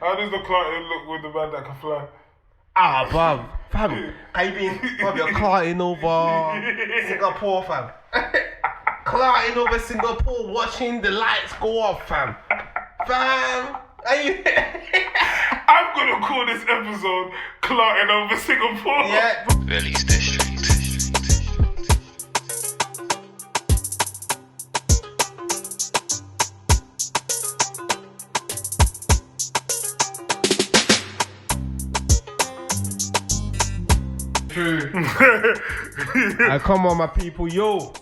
How does the Clarting look with the man that can fly? Ah, bruv. Fam, can you be, bruv, you're clarting over Singapore, fam. Clarting over Singapore, watching the lights go off, fam. Fam, are you... I'm gonna call this episode Clarting over Singapore. Yeah. Release the street. Come on, my people, yo.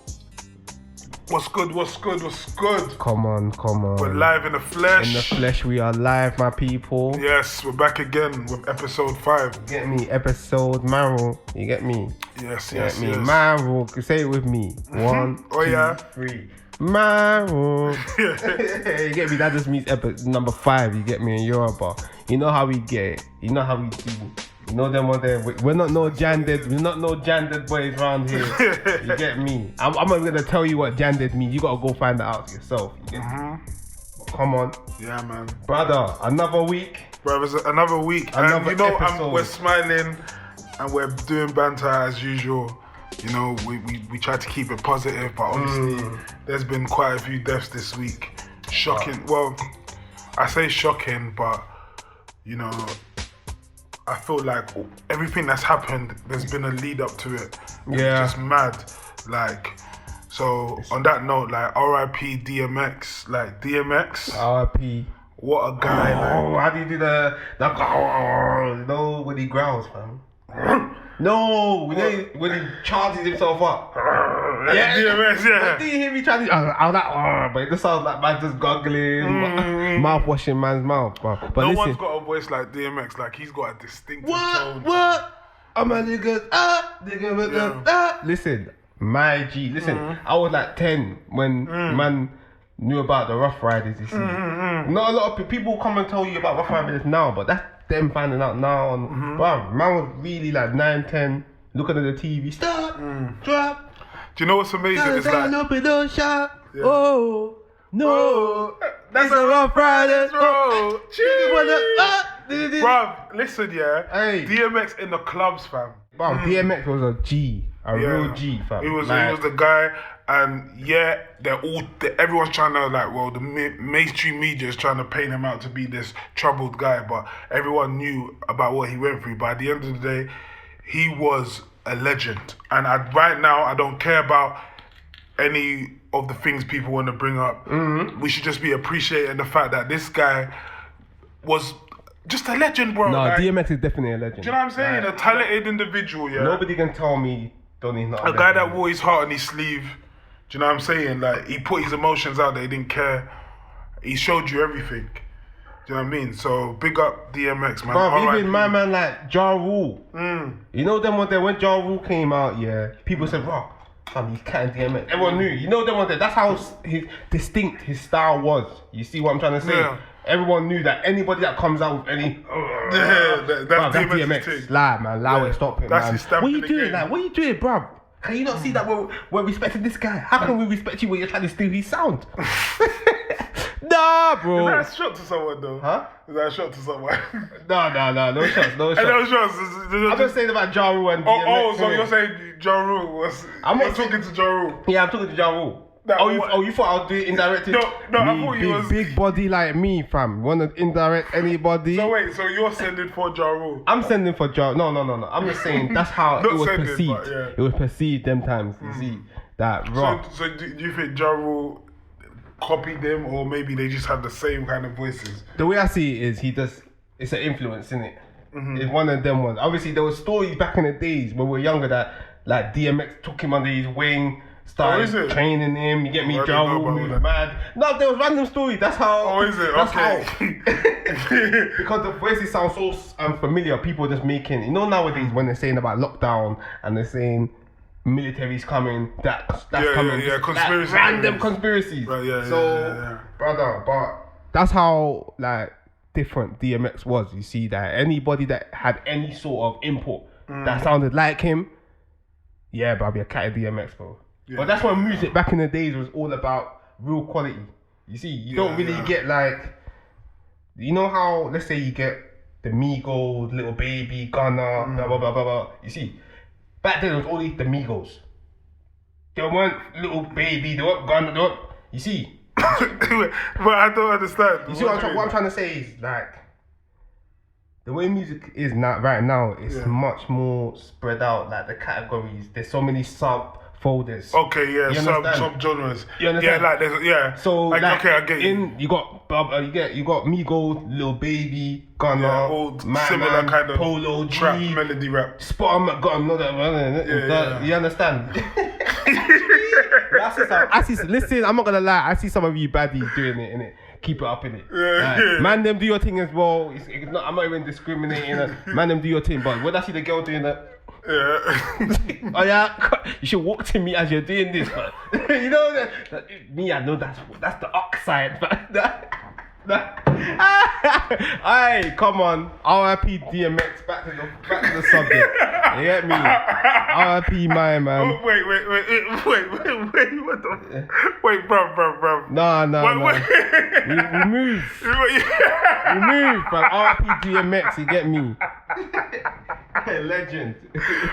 What's good? Come on. We're live in the flesh. In the flesh, we are live, my people. Yes, we're back again with episode 5. You get me? Episode Marrow. You get me? Yes. Marrow. Say it with me. 1, Oh, 2, yeah. 3. Marrow. You get me? That just means number 5. You get me? In Yoruba. You know how we get it. You know how we do. You know them on there. We're not no janded. We're not no janded boys around here. You get me? I'm not gonna tell you what janded means. You gotta go find that out yourself. You get me? Come on. Yeah, man. Brother, another week. Bro, it's another week. Another and you know, episode. we're smiling and we're doing banter as usual. You know, we try to keep it positive, but honestly, there's been quite a few deaths this week. Shocking. Well, I say shocking, but you know, I feel like everything that's happened, there's been a lead up to it. Yeah. It's just mad. Like, so on that note, like R.I.P. DMX, like DMX. R.I.P. What a guy, like. How do you do the you know, when he growls, fam? No, when he charges himself up. Yeah, DMX, yeah. Did you hear me trying to... I was like, but it just sounds like man just goggling, mouth washing man's mouth, bro. But No listen, one's got a voice like DMX, like he's got a distinctive tone. What? I'm a nigga, nigga with the, Listen, my G, listen, I was like 10 when man knew about the Rough Riders, you see. Not a lot of people come and tell you about Rough Riders now, but that's them finding out now. And, bro, man was really like 9, 10, looking at the TV, stop, drop. Do you know what's amazing? It's like, oh, no, that's a Rough Riders, bro. Bruv, listen, yeah. Hey. DMX in the clubs, fam. Bro, DMX was a G, real G, fam. He was the guy, and yeah, everyone's trying to like, well, the mainstream media is trying to paint him out to be this troubled guy, but everyone knew about what he went through. But at the end of the day, he was a legend, and right now I don't care about any of the things people want to bring up. We should just be appreciating the fact that this guy was just a legend, bro. No, like, DMX is definitely a legend. do you know what I'm saying? A talented individual, yeah. Nobody can tell me Donnie's not a guy that wore his heart on his sleeve. Do you know what I'm saying? Like, he put his emotions out there, he didn't care. He showed you everything. Do you know what I mean? So, big up DMX, man. Bro, even my man like Ja Rule. You know them one day when Ja Rule came out, yeah, people said, bro, fam, he's catting DMX. Everyone knew. You know them one day, that's how his style was. You see what I'm trying to say? Yeah. Everyone knew that anybody that comes out with any... that's DMX. Lie, man. Lie and stop it, that's man. his stamp What in you the doing? game. Like, what you doing, bruv? Can you not see that we're respecting this guy? How can we respect you when you're trying to steal his sound? Nah, bro. Is that a shot to someone, though? Huh? Is that a shot to someone? No shots. No shots. I'm just saying about Ja Rule and DMX. So you're saying Ja Rule was... You're talking to Ja Rule. Yeah, I'm talking to Ja Rule. You thought I would do it indirectly? No, I thought you was... Big body like me, fam. Wanna indirect anybody? So wait, so you're sending for Ja Rule? I'm sending for Ja... No. I'm just saying that's how it was perceived. But yeah. It was perceived them times, you see. That rock. So do you think Ja Rule copied them, or maybe they just have the same kind of voices? The way I see it is it's an influence, innit? It's one of them ones. Obviously, there were stories back in the days when we were younger that like DMX took him under his wing, started training him. You get me? Ja Rule moved mad. No, there was random stories. That's how. Oh, is it? That's Okay. How. Because the voices sound so unfamiliar. People are just making. You know, nowadays when they're saying about lockdown and they're saying military's coming, that's coming. Yeah, conspiracy. Random conspiracies. Right, yeah. Brother, but that's how like different DMX was. You see that anybody that had any sort of input that sounded like him, yeah, bro, be a cat of DMX, bro. Yeah, but that's when music back in the days was all about real quality. You see, you don't really get like You know how, let's say you get the Migos, Little Baby, Gunna, blah, blah, blah, blah, blah. You see, back then it was only the Migos. They weren't Little Baby, they weren't Gunna, they weren't, you see. But I don't understand. You see what I'm trying to say is, like, the way music is now, right now, it's much more spread out, like the categories. There's so many subfolders. Okay, yeah, sub genres. You understand? Yeah, like there's So like okay, I get you. You got Migos, Little Baby, Gunna, all similar kind of Polo G, trap, melody rap. Spot on, got another. You understand? Listen, I'm not gonna lie. I see some of you baddies doing it, innit? Keep it up, innit? Man, them do your thing as well. I'm not even discriminating. Man, them do your thing, but when I see the girl doing that, oh yeah, you should walk to me as you're doing this, but you know me, I know that's the oxide, but Aye, come on. R.I.P. DMX. Back to the subject. You get me? R.I.P. my man. Oh, wait. What the? Wait, bro. Nah. We move. We move, bro. R.I.P. DMX. You get me? Legend.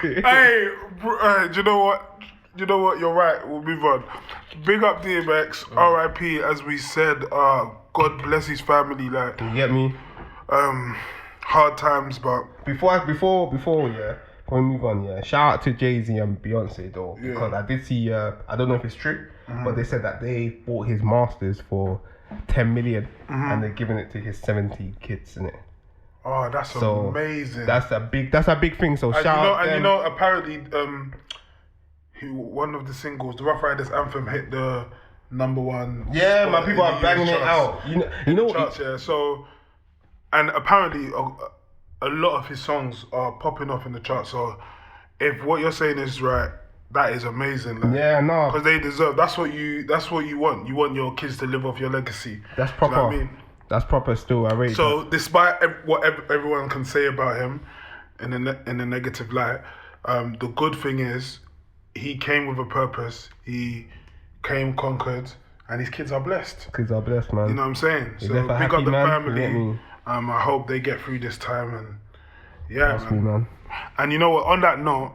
Hey, do you know what? You're right. We'll move on. Big up DMX. R.I.P. As we said. God bless his family. Like, you get me? Hard times, but before yeah. Before we move on, yeah. Shout out to Jay-Z and Beyonce though, because I did see. I don't know if it's true, but they said that they bought his masters for 10 million, and they're giving it to his 70 kids in it. Oh, that's amazing. That's a big thing. So shout out. And you know, apparently, one of the singles, the Rough Riders anthem, hit the #1. Yeah, my people are banging it out. You know charts, yeah. So, and apparently, a lot of his songs are popping off in the charts. So, if what you're saying is right, that is amazing. Like, yeah, no, because they deserve. That's what you want. You want your kids to live off your legacy. That's proper. You know what I mean? That's proper still. I rate. So, despite what everyone can say about him, in a negative light, the good thing is, he came with a purpose. He came, conquered, and his kids are blessed. Kids are blessed, man. You know what I'm saying? He's so big up the man, family. I hope they get through this time, and yeah, man. And you know what? On that note,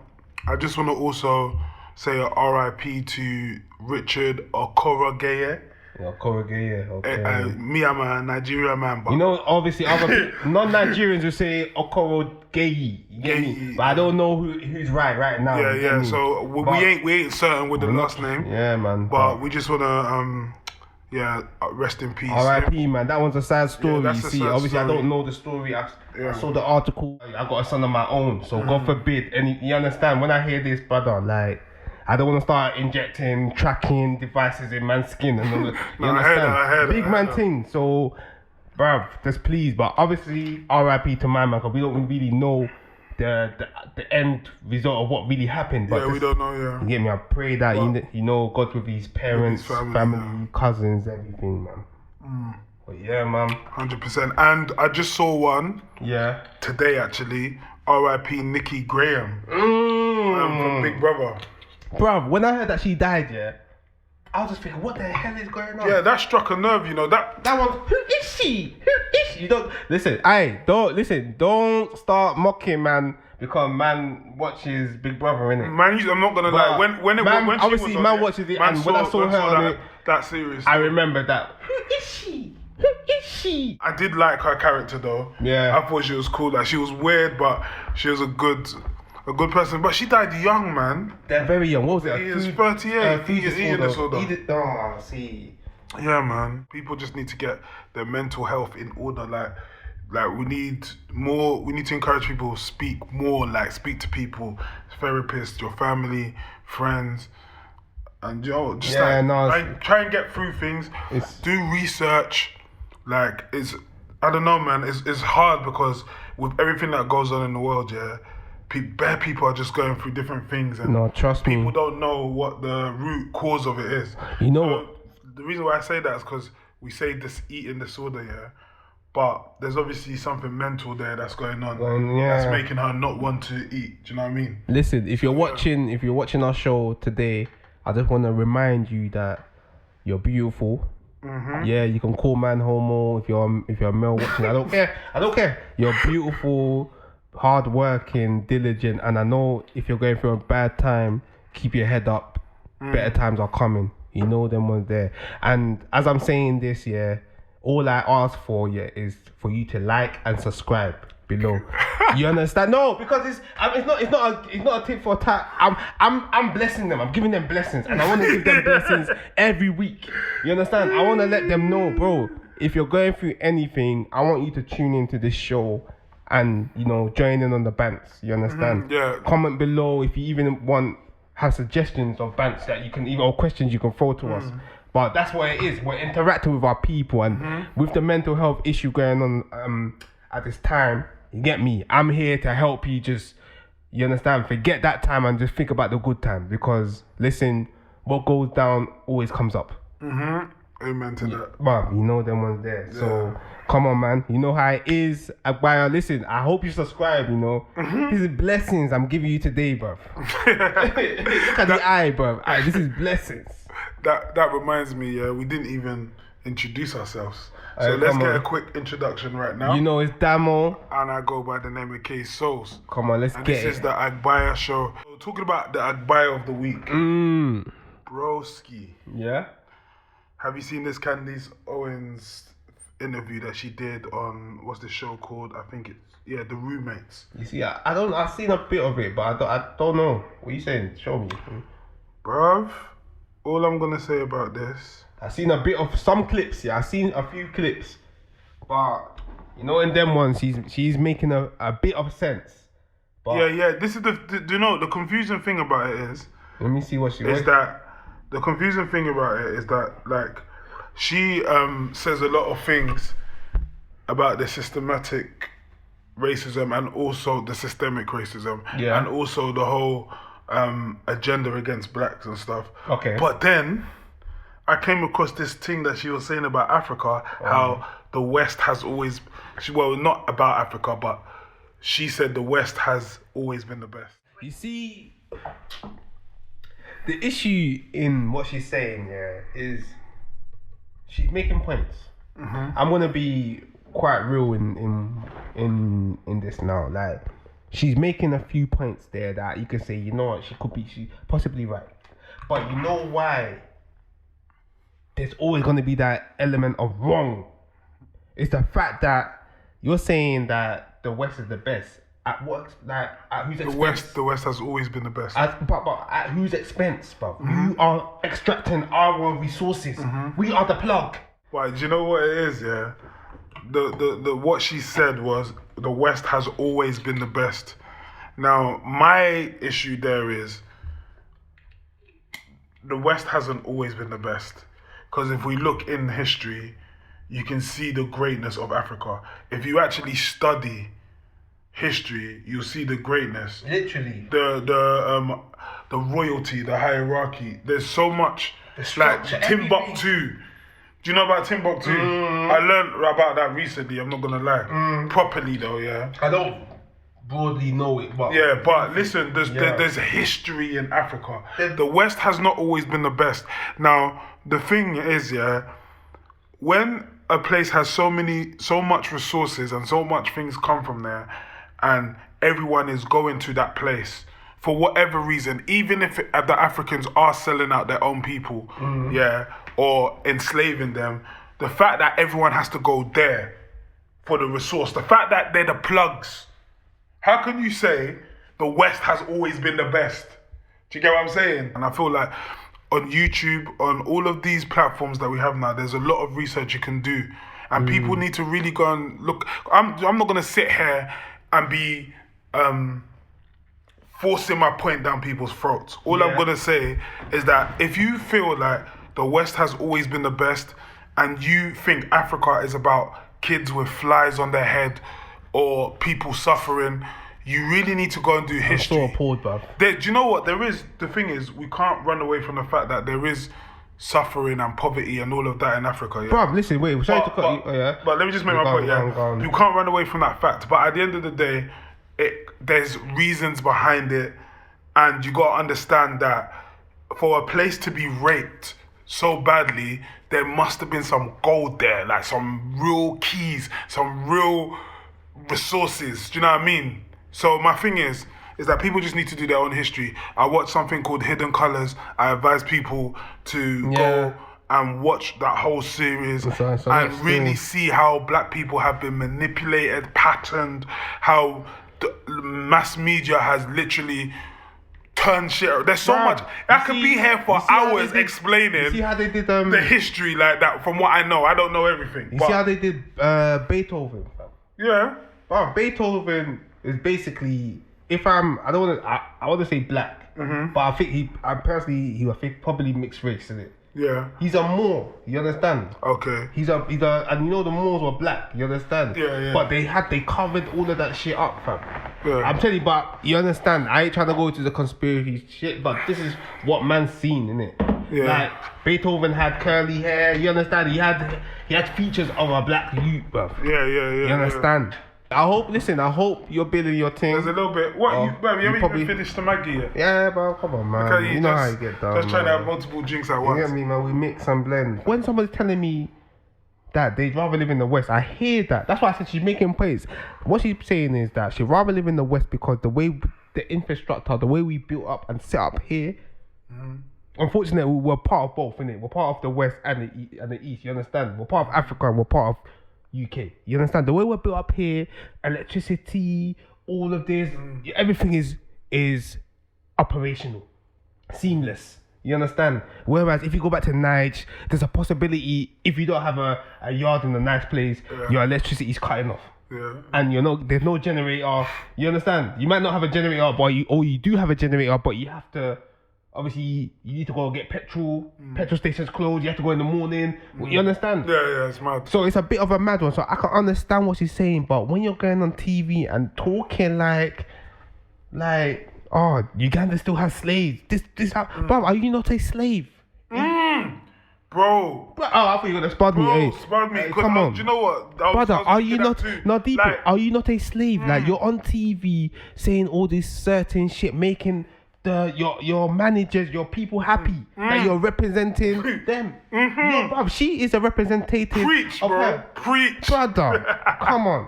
I just want to also say a R.I.P. to Richard Okorogheye. Okorogheye, okay. Me, I'm a Nigerian man, but you know, obviously, other non-Nigerians will say Okorogheye. You get me? But I don't know who's right now. Yeah. So we ain't certain with the last name. Yeah, man. But we just wanna rest in peace. R.I.P. man. That one's a sad story. You see, obviously, story. I don't know the story. I saw the article. I got a son of my own, so God forbid. And you understand when I hear this, brother, like, I don't want to start injecting tracking devices in man's skin and all that. You understand? I heard Big man thing. So, bruv, just please. But obviously, R.I.P. to my man, because we don't really know the end result of what really happened. But we don't know. Yeah. You get me? I pray that you know God with his parents, family, cousins, everything, man. But yeah, man. 100%. And I just saw one. Yeah. Today, actually. R.I.P. Nikki Grahame. From Big Brother. Bruv, when I heard that she died, I was just thinking, what the hell is going on? Yeah, that struck a nerve, you know. That one, who is she? You don't listen. Don't start mocking, man, because man watches Big Brother, innit? Man, I'm not gonna lie. When she obviously, was man on watches it, man and when I saw her on that series, I remember that. Who is she? I did like her character though. Yeah, I thought she was cool. Like, she was weird, but she was a good person. But she died young, man. They're very young. What was it? He is 38. Eating disorder. See. Yeah, man. People just need to get their mental health in order. Like we need more. We need to encourage people to speak more. Like, speak to people, therapists, your family, friends, and just try and get through things. Do research. Like, I don't know, man. It's hard because with everything that goes on in the world, bare people are just going through different things, and trust me, people don't know what the root cause of it is. You know, the reason why I say that is because we say this eating disorder, but there's obviously something mental there that's going on. That's making her not want to eat. Do you know what I mean? Listen, if you're watching our show today, I just want to remind you that you're beautiful, Yeah, you can call man homo if you're a male watching. I don't care. I don't care. You're beautiful, hardworking, diligent, and I know if you're going through a bad time, keep your head up. Better times are coming. You know them ones there. And as I'm saying this, yeah, all I ask for is for you to like and subscribe below. You understand? No, because it's not a tip for tat. I'm blessing them. I'm giving them blessings, and I want to give them blessings every week. You understand? I want to let them know, bro. If you're going through anything, I want you to tune into this show and join in on the bants. You understand? Yeah. Comment below if you even have suggestions of bants that you can or questions you can throw to us. But that's what it is. We're interacting with our people, and with the mental health issue going on at this time. You get me? I'm here to help you. You understand? Forget that time and just think about the good time. Because listen, what goes down always comes up. Amen to that. Bruv, you know them ones there. Yeah. So come on, man. You know how it is. Agbaya, listen, I hope you subscribe. This is blessings I'm giving you today, bruv. Look at the eye, bruv. This is blessings. That reminds me, we didn't even introduce ourselves. So let's get a quick introduction right now. It's Damo. And I go by the name of K.Solz. Come on, let's get it. This is the Agbaya show. So, talking about the Agbaya of the week. Broski. Yeah? Have you seen this Candace Owen's interview that she did on, what's the show called? I think it's, The Roommates. You see, I've seen a bit of it, but I don't know. What are you saying? Show me. Bruv, all I'm going to say about this. I've seen a bit of some clips, I've seen a few clips, but in them ones, she's making a bit of sense. But this is the confusing thing about it is. Let me see what she is that the confusing thing about it is that like she says a lot of things about the systematic racism and also the systemic racism, and also the whole agenda against blacks and stuff. Okay, but then I came across this thing that she was saying about Africa, how the West has always, not about Africa, but she said the West has always been the best. You see, the issue in what she's saying, is she's making points. I'm gonna be quite real in this now. Like, she's making a few points there that you can say, what, she's possibly right, but you know why? There's always going to be that element of wrong. It's the fact that you're saying that the West is the best. At what? Like, at whose expense? The West has always been the best. But at whose expense, bro? You are extracting our resources. We are the plug. Right, do you know what it is, The what she said was the West has always been the best. Now, my issue there is the West hasn't always been the best. Because if we look in history, you can see the greatness of Africa. If you actually study history, you'll see the greatness. Literally. The royalty, the hierarchy. There's so much. It's like Timbuktu. Do you know about Timbuktu? I learned about that recently, I'm not gonna lie. Properly though, I don't broadly know it, but but listen, there's history in Africa. The West has not always been the best. Now, the thing is, when a place has so much resources and so much things come from there, and everyone is going to that place for whatever reason, even if the Africans are selling out their own people, or enslaving them, the fact that everyone has to go there for the resource, the fact that they're the plugs. How can you say the West has always been the best? Do you get what I'm saying? And I feel like on YouTube, on all of these platforms that we have now, there's a lot of research you can do. And people need to really go and look. I'm not going to sit here and be forcing my point down people's throats. All I'm going to say is that if you feel like the West has always been the best and you think Africa is about kids with flies on their head or people suffering, you really need to go and do history. I'm so appalled, bruv. Do you know what? The thing is, we can't run away from the fact that there is suffering and poverty and all of that in Africa. Bruv, listen, wait, we're trying to cut you. But let me just make my point, You can't run away from that fact. But at the end of the day, there's reasons behind it. And you got to understand that for a place to be raped so badly, there must have been some gold there, like some real keys, some real resources. Do you know what I mean? So my thing is that people just need to do their own history. I watched something called Hidden Colors. I advise people to go and watch that whole series and really see how black people have been manipulated, patterned, how the mass media has literally turned shit. There's so much. I could be here for hours explaining see how they did the history like that. From what I know, I don't know everything. You see how they did Beethoven? Yeah. Well, Beethoven is basically, I want to say black, but I think he probably mixed race, isn't it? Yeah. He's a Moor, you understand? Okay. He's a, and you know the Moors were black, you understand? Yeah. But they covered all of that shit up, fam. Yeah. I'm telling you, but you understand, I ain't trying to go into the conspiracy shit, but this is what man's seen, innit? Yeah. Like, Beethoven had curly hair, you understand? He had features of a black youth, bruv. Yeah. You understand? I hope you're building your team. There's a little bit. You haven't even finished the Maggie yet. Yeah, bro, come on, man. Okay, you know how you get done. Just trying to have multiple drinks at once. You get me, man? We mix and blend. When somebody's telling me that they'd rather live in the West, I hear that. That's why I said she's making points. What she's saying is that she'd rather live in the West because the way the infrastructure, the way we built up and set up here, unfortunately, we're part of both, innit? We're part of the West and the East, you understand? We're part of Africa and we're part of UK. You understand? The way we're built up here, electricity, all of this, everything is operational, seamless. You understand? Whereas if you go back to Niger, there's a possibility if you don't have a yard in a nice place, your electricity is cutting off. Yeah. And there's no generator. You understand? You might not have a generator, but you do have a generator, but you have to. Obviously, you need to go get petrol. Petrol stations closed. You have to go in the morning. You understand? Yeah, it's mad. So it's a bit of a mad one. So I can understand what she's saying, but when you're going on TV and talking like, oh, Uganda still has slaves. This how, bro, are you not a slave? Bro. Oh, I thought you were gonna spud me. Hey, spud me. Hey, come on. Do you know what? Brother, are you not deep? Like, are you not a slave? Like, you're on TV saying all this certain shit, making your managers, your people happy that you're representing them. No, bruv, she is a representative. Preach, of bro. her. Preach. Brother, come on.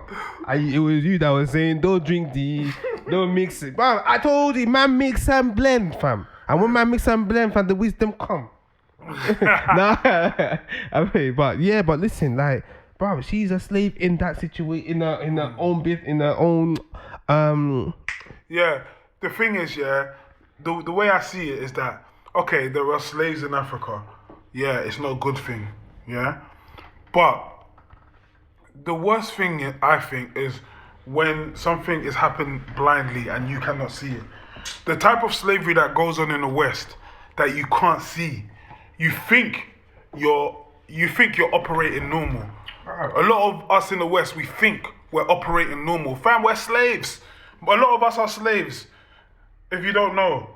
It was you that was saying, don't drink these, don't mix it. Bruv, I told you, man, mix and blend, fam. And when man mix and blend, fam, the wisdom come. Nah, I mean, but listen, like, bruv, she's a slave in that situation, in her own bit, in her own. Yeah, the thing is, the way I see it is that, okay, there are slaves in Africa. Yeah, it's not a good thing. Yeah, but the worst thing I think is when something is happening blindly and you cannot see it. The type of slavery that goes on in the West that you can't see. You think you're operating normal. A lot of us in the West, we think we're operating normal. Fam, we're slaves. A lot of us are slaves, if you don't know.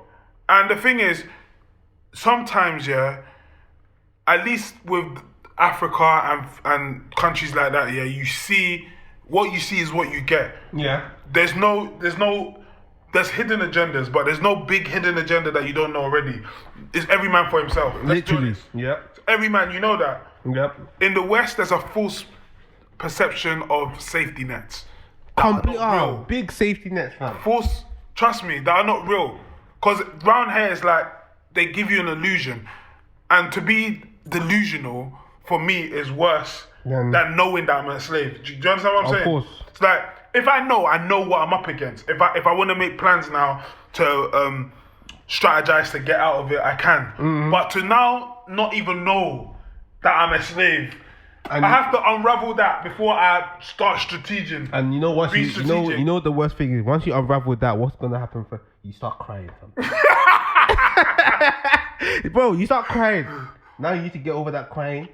And the thing is, sometimes, at least with Africa and countries like that, you see, what you see is what you get. Yeah. There's hidden agendas, but there's no big hidden agenda that you don't know already. It's every man for himself. Literally. Yeah. Every man, you know that. Yep. In the West, there's a false perception of safety nets. Big safety nets, fam. False, trust me, that are not real. Because brown hair is like, they give you an illusion. And to be delusional, for me, is worse than knowing that I'm a slave. Do you understand what I'm saying? Of course. It's like, if I know what I'm up against. If I want to make plans now to strategize to get out of it, I can. Mm-hmm. But to now not even know that I'm a slave, I have to unravel that before I start strategizing. And you know what? You know the worst thing is, once you unravel that, what's gonna happen? You start crying, bro. You start crying. Now you need to get over that crying,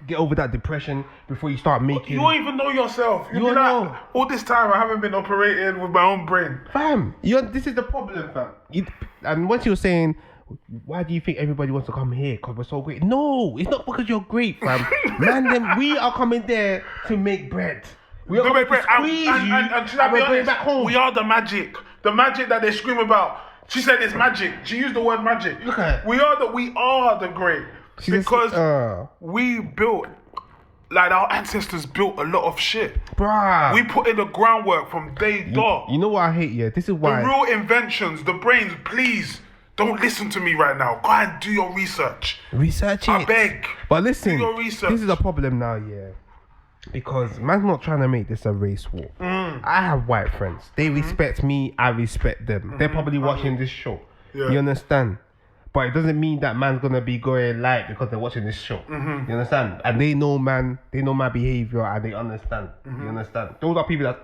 get over that depression before you start making. You don't even know yourself. You don't know. All this time I haven't been operating with my own brain. Fam, this is the problem, fam. And once you're saying, why do you think everybody wants to come here? Because we're so great. No, it's not because you're great, fam. Man, we are coming there to make bread. We are coming to squeeze you, and should I be honest, back home. We are the magic. The magic that they scream about. She said it's magic. She used the word magic. Look at it. We are the great. Because we built, like our ancestors built a lot of shit. Bruh. We put in the groundwork from day dot. You know what I hate, yeah? This is why. The real inventions, the brains, please don't listen to me right now. Go and do your research. Research it. I beg. But listen, do your research. This is a problem now, yeah. Because man's not trying to make this a race war. I have white friends. They respect me, I respect them. They're probably watching this show. Yeah. You understand? But it doesn't mean that man's gonna be going light because they're watching this show. You understand? And they know my behavior and they understand. You understand? Those are people that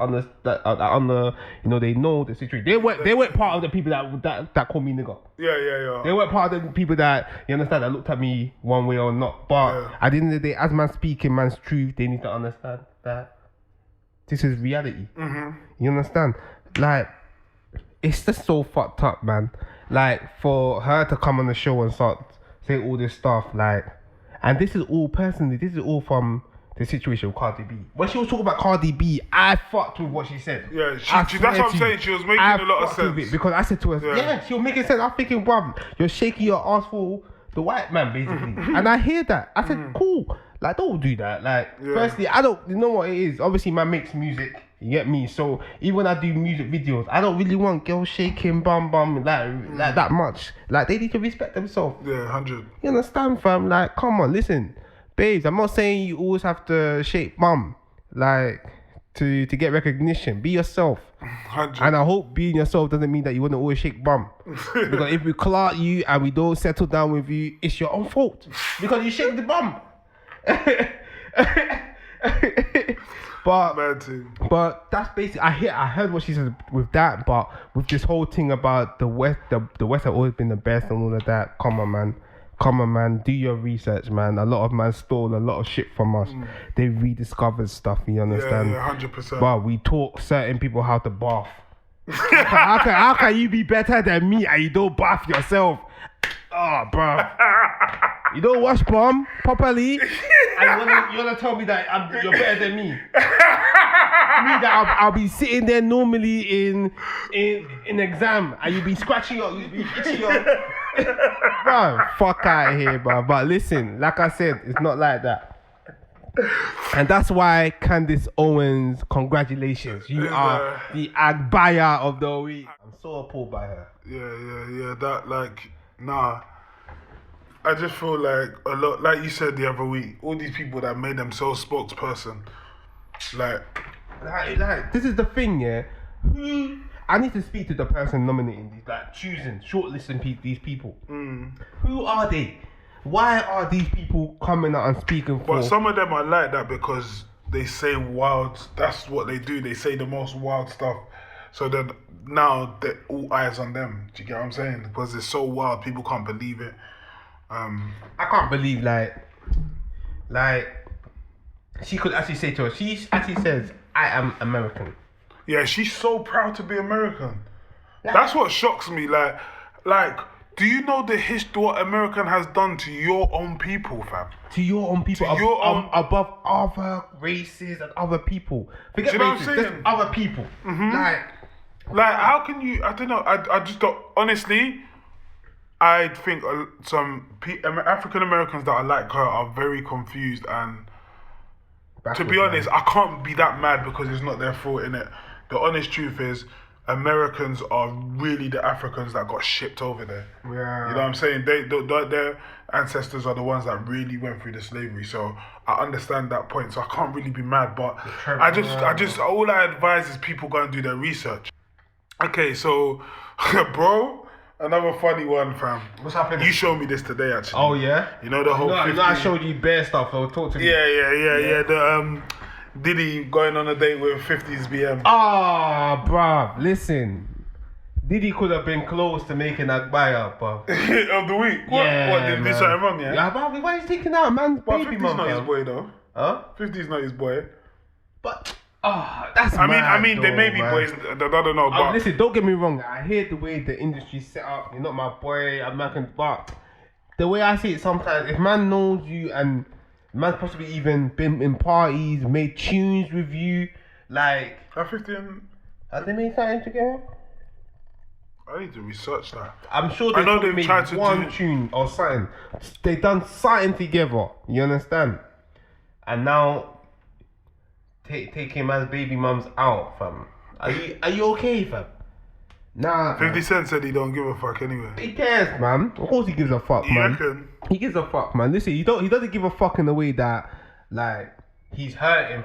you know, they know the situation. They weren't part of the people that call me nigga. Yeah. They weren't part of the people that, you understand, that looked at me one way or not. But at the end of the day, as man speaking man's truth, they need to understand that this is reality. You understand? Like, it's just so fucked up, man. Like, for her to come on the show and start saying all this stuff, like, and this is all from the situation with Cardi B. When she was talking about Cardi B, I fucked with what she said. Yeah, that's what I'm saying. She was making a lot of sense. Because I said to her, yeah, she was making sense. I'm thinking, bruv, you're shaking your ass for the white man, basically. And I hear that. I said, cool. Like, don't do that. Like, firstly, you know what it is? Obviously, man makes music. You get me? So even when I do music videos, I don't really want girls shaking bum like that much. Like, they need to respect themselves. Yeah, 100. You understand, fam? Like, come on, listen, babes. I'm not saying you always have to shake bum, like, to get recognition. Be yourself. 100. And I hope being yourself doesn't mean that you want to always shake bum. Because if we clout you and we don't settle down with you, it's your own fault because you shake the bum. But that's basically, I heard what she said with that, but with this whole thing about the West have always been the best and all of that. Come on, man, do your research, man. A lot of man stole a lot of shit from us. They rediscovered stuff, you understand? Yeah, 100%. But we taught certain people how to bath. how can you be better than me and you don't bath yourself? Oh, bro. You don't wash bum properly, and you wanna tell me that you're better than me? That I'll be sitting there normally in exam, and you'll be scratching you'll be itching your. Bro, fuck out of here, bro. But listen, like I said, it's not like that. And that's why Candace Owens, congratulations. You are the Agbaya of the week. I'm so appalled by her. Yeah. That, like, nah. I just feel like a lot, like you said the other week, all these people that made themselves spokesperson, like this is the thing, yeah. I need to speak to the person nominating these, like shortlisting these people. Who are they? Why are these people coming out and speaking for? But some of them are like that because they say wild. That's what they do. They say the most wild stuff. So then now all eyes on them. Do you get what I'm saying? Because it's so wild, people can't believe it. I can't believe like she could actually say to her. She actually says, "I am American." Yeah, she's so proud to be American. That's what shocks me. Like, do you know the history what American has done to your own people, fam? To your own people, above other races and other people. Forget races, just other people. Like, how can you? I don't know. I just don't. Honestly, I think some African Americans that are like her are very confused, and to be honest, I can't be that mad because it's not their fault, innit? The honest truth is, Americans are really the Africans that got shipped over there. Yeah. You know what I'm saying? Their ancestors are the ones that really went through the slavery. So I understand that point. So I can't really be mad, but I just all I advise is people go and do their research. Okay, so bro, another funny one, fam. What's happening? You showed me this today, actually. Oh yeah. You know the whole. I showed you bare stuff. So talk to me. Yeah. The Diddy going on a date with 50's BM. Ah, bruv, listen. Diddy could have been close to making Agbaya, bruv. Of the week? What? Yeah, What, did he do something wrong, yeah? Yeah, bruv, why is he taking out man's baby 50's mum, not bro? his boy, though. Huh? 50's not his boy. But, that's I mad, mean, they may be boys, I don't know, but... Listen, don't get me wrong, I hear the way the industry's set up, you're not my boy, I'm not gonna... But, the way I see it sometimes, if man knows you and... Man possibly even been in parties, made tunes with you, like... Are 50 and... Have they made something together? I need to research that. I'm sure I know probably they've made tried to one do- tune or something. They done something together. You understand? And now taking man's baby mums out, fam. Are you okay, fam? Nah. 50 Cent said he don't give a fuck anyway. He cares, man. Of course he gives a fuck, You man. reckon? He gives a fuck, man. Listen, he doesn't give a fuck in the way that, like, he's hurting.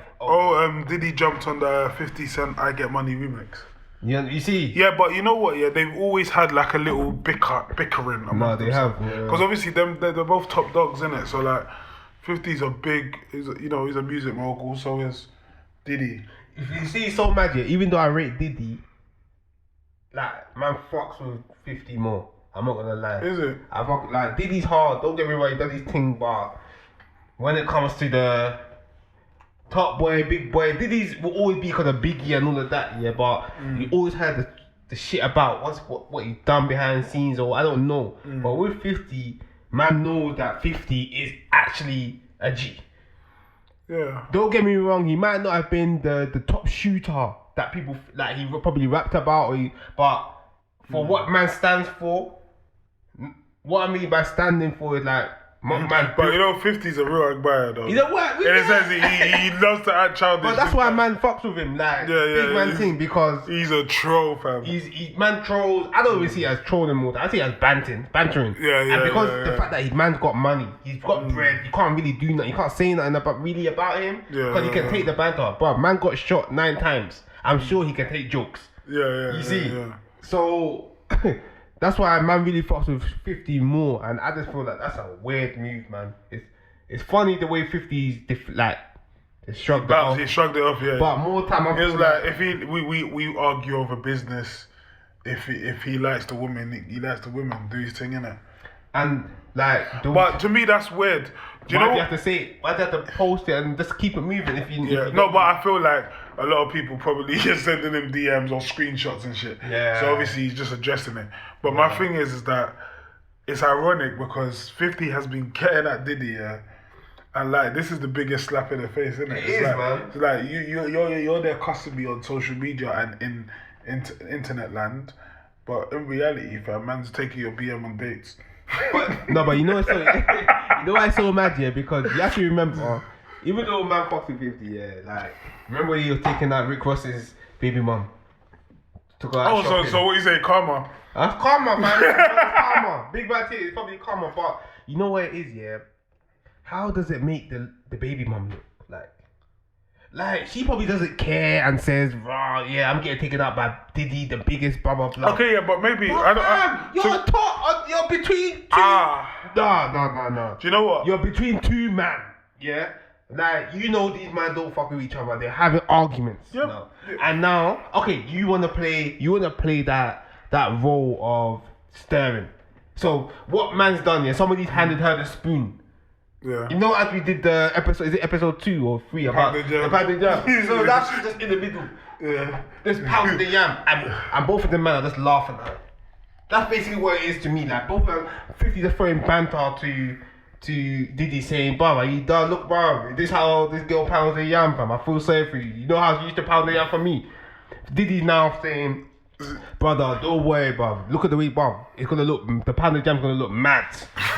Diddy jumped on the 50 Cent I Get Money remix. You see? Yeah, but you know what? Yeah, they've always had like a little bickering. No, they have. Because obviously they're both top dogs, innit? So like, 50's he's a music mogul. So is Diddy. If you see, so mad, yeah, even though I rate Diddy, like, man fucks with 50 more. I'm not gonna lie. Is it? I fuck, like, Diddy's hard, don't get me wrong, he does his thing, but when it comes to the top boy, big boy, Diddy's will always be because of Biggie and all of that, yeah, but you always had the shit about what he's done behind the scenes, or I don't know. But with 50, man knows that 50 is actually a G. Yeah. Don't get me wrong, he might not have been the top shooter that people like he probably rapped about, but for what man stands for, what I mean by standing for is like, man. But you know, 50's a real Agbaya though. You know what? In a sense, he loves to act childish. But that's why man fucks with him, like big man thing, because he's a troll, fam. He's man trolls. I don't even see it as trolling more. I see it as bantering. Yeah. And because the fact that his man's got money, he's got bread, you can't really do nothing. You can't say nothing about him because he can take the banter. Bro, man got shot 9 times. I'm sure he can take jokes. You see? So that's why man really fucks with 50 more, and I just feel like that's a weird move, man. It's funny the way 50's they shrugged it off. He shrugged it off, yeah. But more time, it was like if we argue over business. If he likes the woman, he likes the women. Do his thing, innit? And like, but to me that's weird. Do you know? You have to say it? Why do you have to post it and just keep it moving? If you but I feel like a lot of people probably are sending him DMs or screenshots and shit. Yeah. So obviously he's just addressing it. But my thing is that it's ironic because 50 has been getting at Diddy, yeah. And like, this is the biggest slap in the face, isn't it? It is, like, man. It's like you're their customer on social media and in internet land, but in reality, if a man's taking your BM on dates. But you know what's so you know why it's so mad, yeah? Because you have to remember, even though man fucks with 50, yeah, like, remember when he was taking out Rick Ross's baby mum? Took her out shopping. So what you say, karma? That's karma, man. That's karma. Big bad thing, it's probably karma, but you know what it is, yeah? How does it make the baby mum look like she probably doesn't care and says, "Raw, yeah, I'm getting taken out by Diddy, the biggest blah blah blah." Okay, yeah, but maybe you're between two. No. Do you know what? You're between two men. Yeah, like these men don't fuck with each other. They're having arguments. Yep. Now. And now, okay, you wanna play that role of stirring. So what man's done? Yeah, somebody's handed her the spoon. Yeah. You know, as we did the episode, is it episode 2 or 3 about the pounded yam? So that's just in the middle. Yeah. Just pounding the yam, and both of them men are just laughing at her. That's basically what it is to me. Like both of them, 50 just throwing banter to Diddy saying, "Bro, you done? Look, bro, this how this girl pounds the yam, fam. I feel sorry for you. You know how she used to pound the yam for me." Diddy now saying, "Brother, don't worry, bro. Look at the way, bro. It's gonna look. The pounded jam's gonna look mad.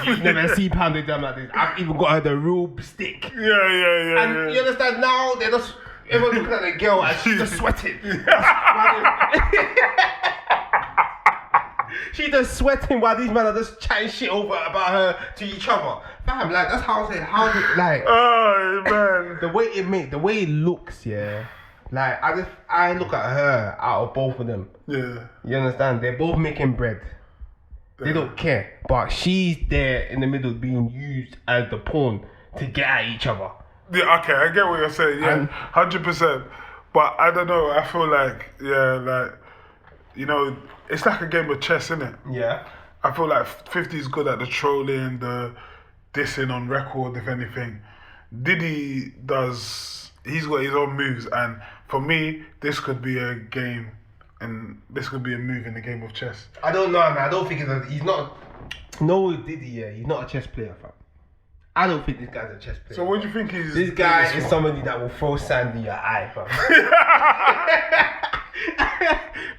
You've never seen pounded jam like this. I've even got her the real stick." Yeah. And you understand now? They're just everyone looking at the girl and she's just sweating. She's just sweating while these men are just chatting shit about her to each other. Fam, like that's how I say. How like? Oh man. The way it looks, yeah. Like I look at her out of both of them. Yeah. You understand? They're both making bread. They don't care. But she's there in the middle being used as the pawn to get at each other. Yeah, okay, I get what you're saying. Yeah, 100%. But I don't know, I feel like, it's like a game of chess, isn't it? Yeah. I feel like 50's good at the trolling, the dissing on record, if anything. Diddy he's got his own moves, and for me, this could be a game, and this could be a move in the game of chess. I don't know, man. I don't think he's not. No, Diddy, yeah, he's not a chess player, fam. I don't think this guy's a chess player. So what do you think he's? This guy is somebody that will throw sand in your eye, fam.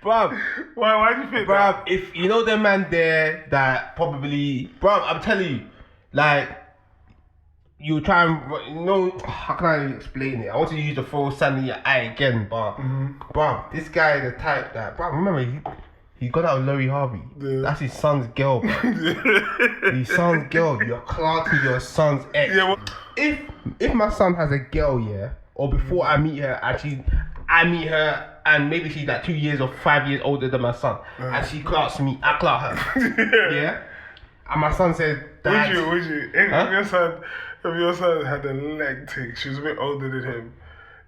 Bruv. Why do you think Bruv, that? if you know the man there that probably, bruv, I'm telling you, like, you try and, you know, how can I explain it? I want to use the throw sand in your eye again, but, bruv, this guy, the type that, bruv, remember, he got out with Laurie Harvey. Yeah. That's his son's girl, bruv. His son's girl, you're clarting your son's ex. Yeah, If my son has a girl, yeah, or before I meet her, I meet her, and maybe she's like 2 years or 5 years older than my son, and she clarts me, I clark her. Yeah? And my son said, Dad. Would you? If your son had a leg tick, she was a bit older than him.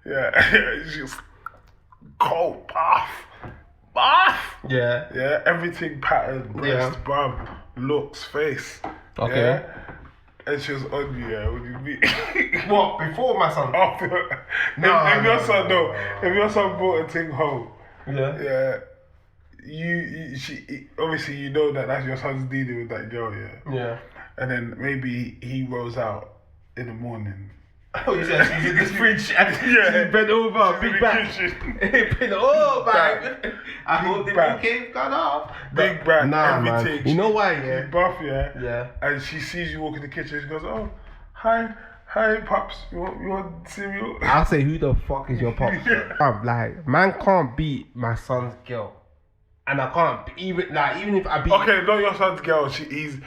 Yeah, she's cold, buff. Yeah. Yeah, everything patterned, breast, bum, looks, face. Okay. Yeah? And she was on you, yeah, what do you mean? What, before my son? After. If your son brought a thing home, Yeah. she obviously you know that's your son's dealing with that girl, yeah. Yeah. And then maybe he rolls out in the morning. Oh, you said she's in this fridge and she's bent over, big back. Bent over. I hope the BK got off. Big back, everything. Man. You know why, yeah? She's buff, yeah. Yeah. And she sees you walk in the kitchen, she goes, oh, hi, pops, you want cereal? I'll say, who the fuck is your pops? Like, man can't beat my son's girl. And I can't, even if I beat... Okay, not your son's girl, he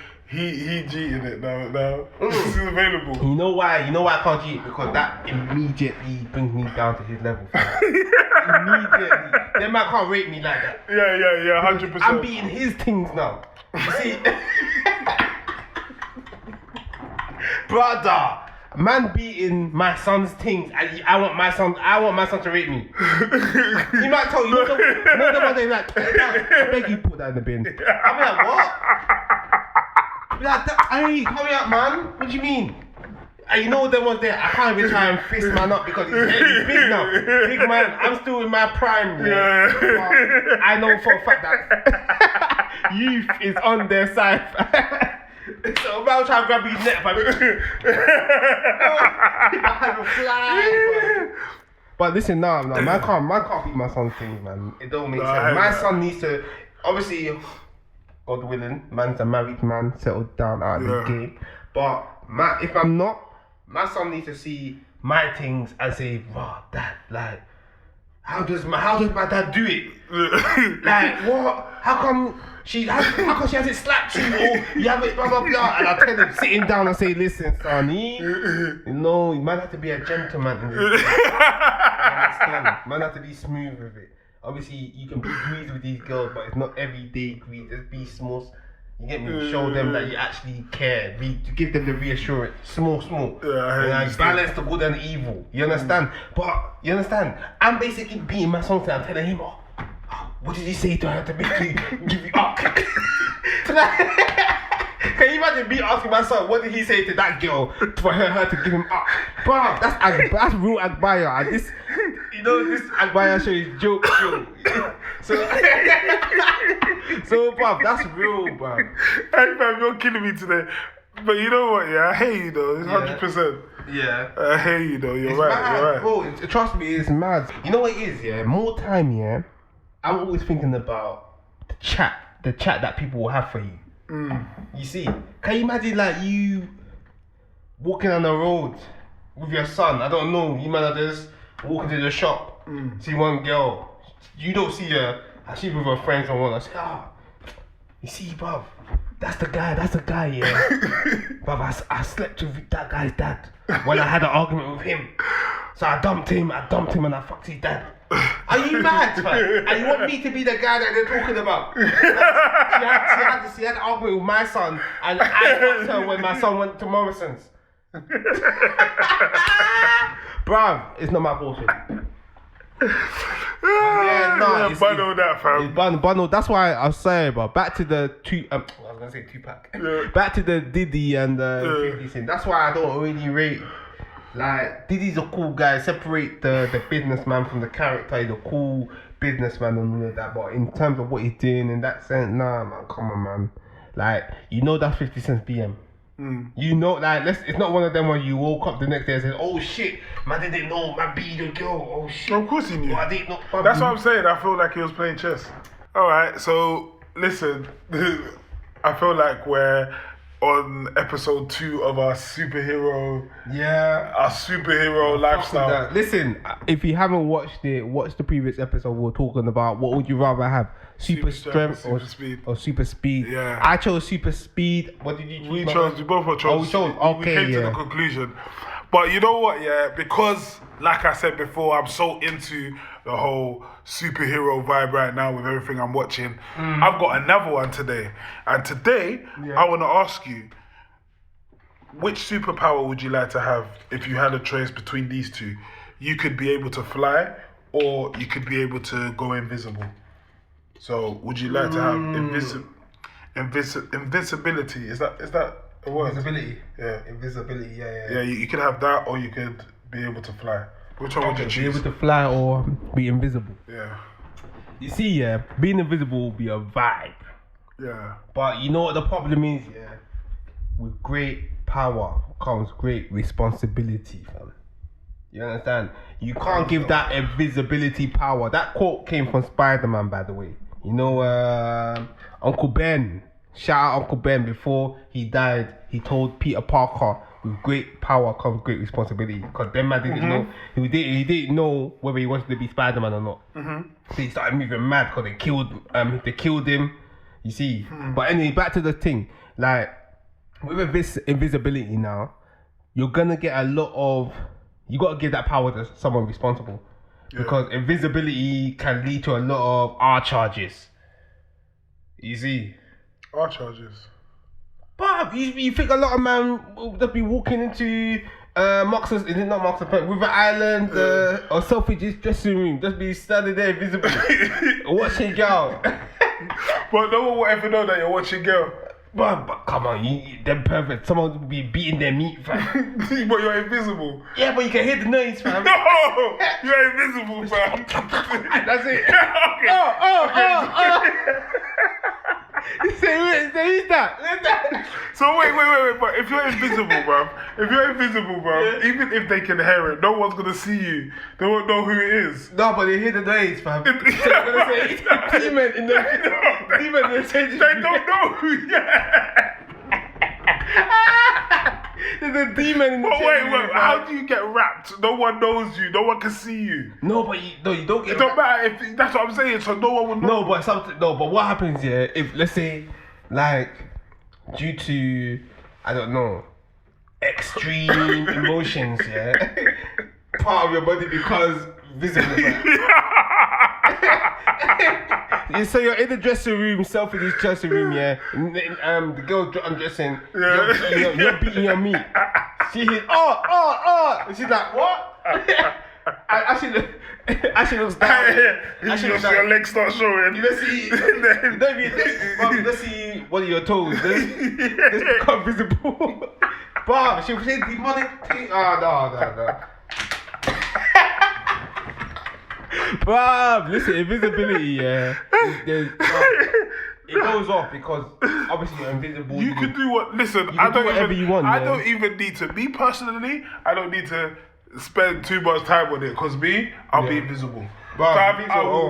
cheating it now. This is available. You know why I can't cheat? Because that immediately brings me down to his level. Immediately. Then man can't rate me like that. Yeah, 100%. I'm beating his things now. You see? Brother, man beating my son's things, and I want my son to rate me. He might tell you, the one day like, I beg you put that in the bin. I'm like, what? Like, hey, hurry up, man. What do you mean? And you know there was there. I can't even try and fist man up because he's big now. Big man. I'm still in my prime. Yeah. But I know for a fact that youth is on their side. So I'm trying to grab his neck. But listen, now, man can't beat my son's thing, man. It don't make sense. My son needs to, obviously, God willing, man's a married man, settled down out of the game. But if I'm not, my son needs to see my things and say, wow, Dad, like, how does my dad do it? Like, what? How come she hasn't slapped you or you haven't blah blah blah? And I tell him, sitting down and say, listen, sonny, you know, you might have to be a gentleman in this. Understand? Man have to be smooth with it. Obviously, you can be greasy with these girls, but it's not everyday grease. Just be small. You get me? Show them that you actually care. Give them the reassurance. Small. Balance the good and evil. You understand? But, you understand? I'm basically beating my son. I'm telling him, what did he say to her to make you give you up? Can you imagine me asking my son, what did he say to that girl for her to give him up? Bro, that's real Agbaya. And this, you know, this Agbaya show is joke. So, bro, that's real, bro. Hey, man, you're killing me today. But you know what, yeah? I hate you, though. It's 100%. Yeah. I hate you, though. You're it's right. Mad, you're right. Bro, trust me, it's mad. You know what it is, yeah? More time, yeah? I'm always thinking about the chat that people will have for you. You see, can you imagine like you walking on the road with your son? I don't know, you might have just walking to the shop, see one girl, you don't see her, and she's with her friends or one. I say, you see, bruv, that's the guy, yeah. Bruv, I slept with that guy's dad when I had an argument with him. So I dumped him and I fucked his dad. Are you mad, man? And you want me to be the guy that they're talking about? She had an argument with my son, and I fucked her when my son went to Morrison's. Bruv, it's not my bullshit. It's bundle that, fam. It's bundle. That's why I was saying, but back to the I was gonna say Tupac. Back to the Diddy and the 50 Cent. That's why I don't really rate. Like, Diddy's a cool guy. Separate the businessman from the character. He's a cool businessman and all of that. But in terms of what he's doing in that sense, nah, man, come on, man. Like, you know that's 50 Cent's BM. You know, like it's not one of them where you woke up the next day and said, "Oh shit, man didn't know my be the girl." Oh shit. Of course he knew. Oh, I didn't know. That's what I'm saying. I feel like he was playing chess. All right, so listen, I feel like we're on episode 2 of our superhero lifestyle. Listen, if you haven't watched it, watch the previous episode. We were talking about what would you rather have, super strength or speed. or super speed. Yeah. I chose super speed. What did you choose? We both chose. Oh, we chose. Okay, we came to the conclusion. But you know what, yeah, because like I said before, I'm so into the whole superhero vibe right now with everything I'm watching. I've got another one today. And today, I want to ask you, which superpower would you like to have if you had a choice between these two? You could be able to fly or you could be able to go invisible. So would you like to have invisibility? Is that a word? Invisibility. Yeah. Invisibility. Yeah. Yeah, you could have that or you could be able to fly. Which one would you Be choose? able to fly or be invisible. Yeah. You see, yeah, being invisible will be a vibe. Yeah. But you know what the problem is, yeah? With great power comes great responsibility, fam. You understand? You can't give that invisibility power. That quote came from Spider-Man, by the way. You know, Uncle Ben. Shout out Uncle Ben. Before he died, he told Peter Parker, with great power comes great responsibility. Because Ben man didn't know. He didn't know whether he wanted to be Spider-Man or not. So he started moving mad because they killed him. You see. But anyway, back to the thing. Like, with invisibility now, you're gonna get a lot of. You gotta give that power to someone responsible, because invisibility can lead to a lot of R charges. You see. R charges. But you think a lot of man will just be walking into Marks' is it not Marks and Spencer, River Island or Selfridge's dressing room, just be standing there invisible, watching girl. But no one will ever know that you're watching girl. But come on, them perfect. Someone will be beating their meat, fam. But you're invisible. Yeah, but you can hear the noise, fam. No, you're invisible, fam. That's it. Okay. Oh. Say who's that? So wait. But if you're invisible, bruv, even if they can hear it, no one's gonna see you. They won't know who it is. No, but they hear the noise, fam. So they're gonna say it's a demon in the demon in the changing They room. don't know who. There's a demon in the But changing room. wait. How do you get wrapped? No one knows you. No one can see you. No, but you don't get. It don't matter if that's what I'm saying. So no one will know. No, but what happens here? If let's say, like, due to I don't know, extreme emotions, yeah, part of your body becomes visible. So you're in the dressing room, Selfridge's dressing room, yeah. The girl's undressing. You're beating your meat. She hit. Oh. And she's like, what? Actually looks down. Your legs start showing. Let's see one of your toes. Let's become visible. Bob, she'll say demonic thing. Oh, no. Bob, listen, invisibility, yeah. It goes off because obviously you're invisible. You can do what? Listen, I don't whatever you want. I don't even need to. Me personally, I don't need to spend too much time on it because I'll be invisible. Bro, So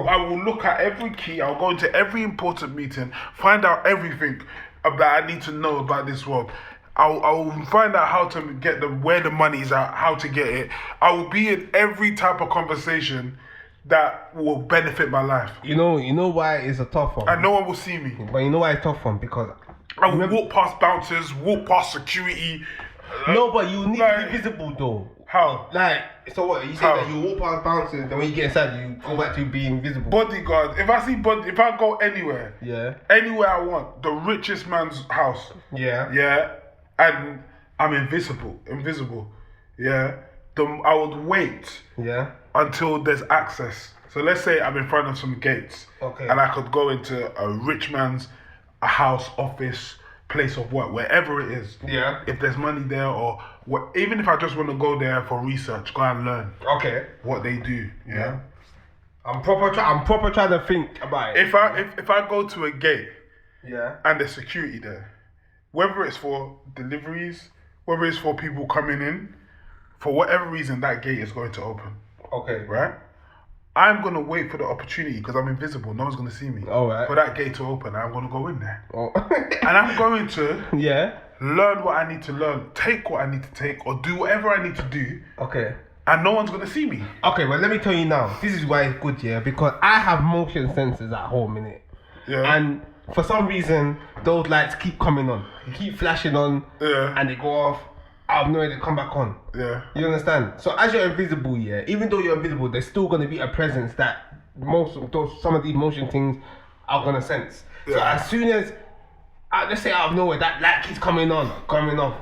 I will look at every key. I'll go into every important meeting, find out everything that I need to know about this world. I'll find out how to get where the money's at, how to get it. I will be in every type of conversation that will benefit my life. You know why it's a tough one. And no one will see me. But you know why it's a tough one? Because I will walk past bouncers, walk past security. No, but you need to be visible though. How? Like, so what? You say that you walk past bouncers, then when you get inside, you go back to being visible. Bodyguard. If I go anywhere, anywhere I want, the richest man's house, and I'm invisible, yeah. I would wait, until there's access. So let's say I'm in front of some gates, and I could go into a rich man's house, office, place of work, wherever it is. Yeah. If there's money there, or even if I just want to go there for research, go and learn. What they do. Yeah. I'm proper trying to think about it. If I go to a gate, and there's security there, whether it's for deliveries, whether it's for people coming in, for whatever reason, that gate is going to open. Okay. Right? I'm going to wait for the opportunity because I'm invisible. No one's going to see me. All right. For that gate to open, I'm going to go in there. Oh. And I'm going to Yeah. learn what I need to learn, take what I need to take, or do whatever I need to do. Okay. And no one's going to see me. Okay, well, let me tell you now. This is why it's good, yeah? Because I have motion sensors at home, innit? Yeah. And for some reason, those lights keep coming on. They keep flashing on. Yeah. And they go off. Out of nowhere, they come back on. Yeah. You understand? So as you're invisible, yeah, even though you're invisible, there's still going to be a presence that some of these motion things are going to sense. Yeah. So as soon as, let's say out of nowhere, that light keeps coming on, coming off,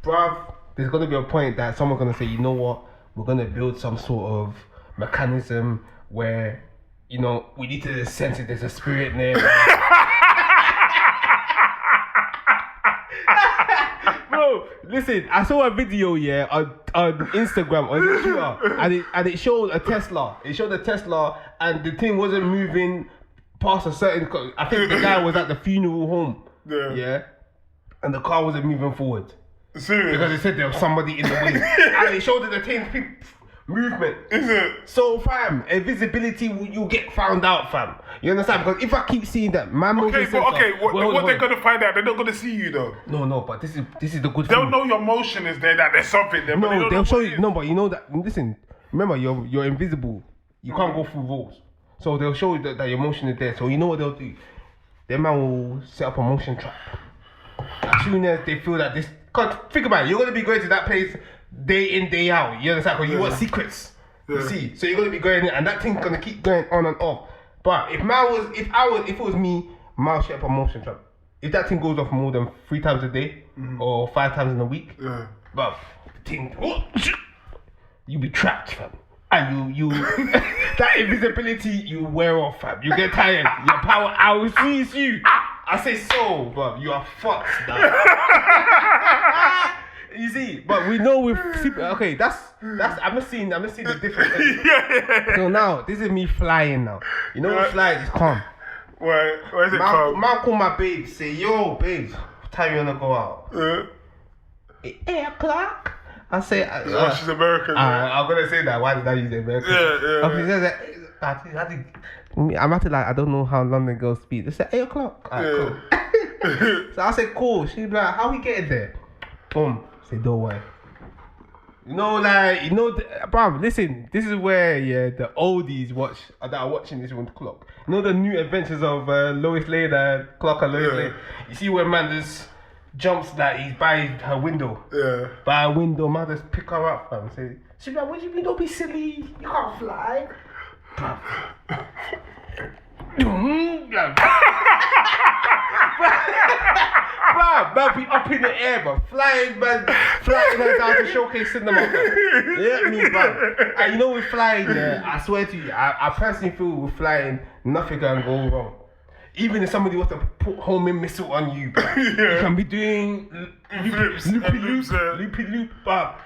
bruv, there's going to be a point that someone's going to say, you know what, we're going to build some sort of mechanism where, you know, we need to sense it, there's a spirit there. Bro, listen, I saw a video, yeah, on Instagram, on Twitter, and it showed a Tesla. It showed a Tesla, and the thing wasn't moving past a certain... I think the guy was at the funeral home. Yeah. And the car wasn't moving forward. Serious? Because it said there was somebody in the way. And it showed that the thing... movement. Is it? So, fam, invisibility, you'll get found out, fam. You understand? Because if I keep seeing that, my motion sensor... What they're going to find out, they're not going to see you, though. No, but this is the good They'll thing. know your motion is there, that there's something there. No, they'll show you. No, but you know that. Listen, remember, you're invisible. You can't go through walls. So they'll show you that your motion is there. So you know what they'll do? Their man will set up a motion trap. As soon as they feel that this... Cause think about it, you're going to be going to that place day in, day out. You understand? Because you want secrets. You see? So you're going to be going in, and that thing's going to keep going on and off. But if it was me, man set up a motion trap. If that thing goes off more than 3 times a day or 5 times in a week, but the thing, you be trapped, fam. And you that invisibility you wear off, fam. You get tired. Your power, I will seize you. I say so, but you are fucked now. You see, but we know with okay, that's I'm not seeing the difference. So now this is me flying now. You know what flying is calm. Where is it calm? Man call my babe, say, yo, babe, what time you wanna go out? 8 o'clock. I say, she's American. I'm gonna say that. Why did I use American? Yeah. Okay, I'm actually like, I don't know how London girls speak. They say 8 o'clock. Alright, cool. So I said, cool. She's like, how we getting there? Boom. Say, don't worry. Bruv, listen, this is where, the oldies that are watching this on the clock. You know the new adventures of Lois Lane, Clock and Lois Lane? You see where man just jumps like he's by her window. Yeah. By her window, man just pick her up, fam. Say, she's like, what do you mean, don't be silly? You can't fly. Bruv. Man be up in the air, but flying her down to Showcase Cinema. You get me, bro? And you know with flying, I swear to you, I personally feel with flying, nothing can go wrong. Even if somebody wants to put homing missile on you, bro, you can be doing loopy loop, but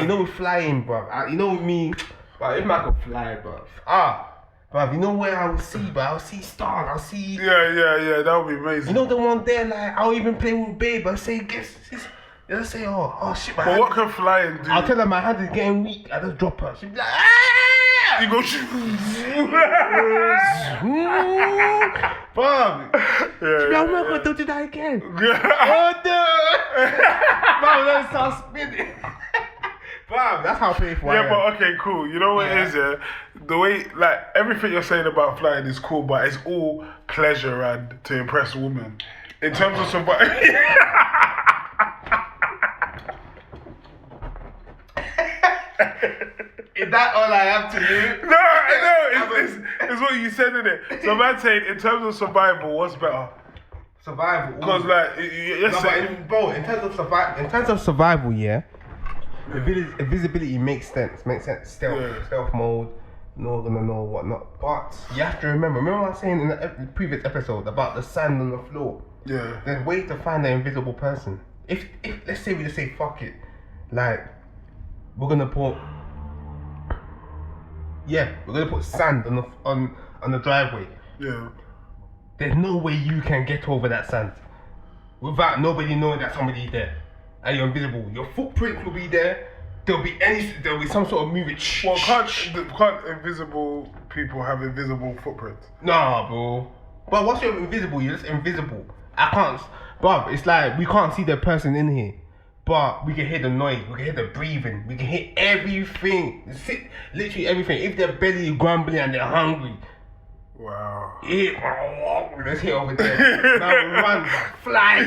you know with flying, bro. You know with me, but if I can fly, bro. Bruv, you know where I will see, but I'll see stars, I'll see... Yeah, that would be amazing. You know the one there, like, I'll even play with babe, I'll say, they'll say, oh shit, my But hand... what can flying do? I'll tell her my hand is getting weak, I just drop her. She'll be like, ah! You go Bruv. She'll be like, oh my God, don't do that again. Oh no! Bruv, then start spinning. Bruv, that's how painful I am. But okay, cool. You know what it is, the way, like, everything you're saying about flying is cool, but it's all pleasure and to impress women. In terms of survival... Is that all I have to do? No, it's what you said in it. So man saying, in terms of survival, what's better? Survival. Because like, in terms of survival, invisibility makes sense. Stealth mode, no gonna know whatnot. But you have to remember what I was saying in the previous episode about the sand on the floor. Yeah. There's ways to find the invisible person. If let's say we just say fuck it, like we're gonna put sand on the driveway. Yeah. There's no way you can get over that sand. without nobody knowing that somebody's there. And you're invisible. Your footprint will be there. There'll be some sort of movement. Well, can't invisible people have invisible footprints? Nah, bro. But once you're invisible, you're just invisible. I can't, bruv, it's like we can't see the person in here, but we can hear the noise, we can hear the breathing, we can hear everything. Literally everything. If their belly is grumbling and they're hungry. Wow. Let's hear over there. Now we run, fly.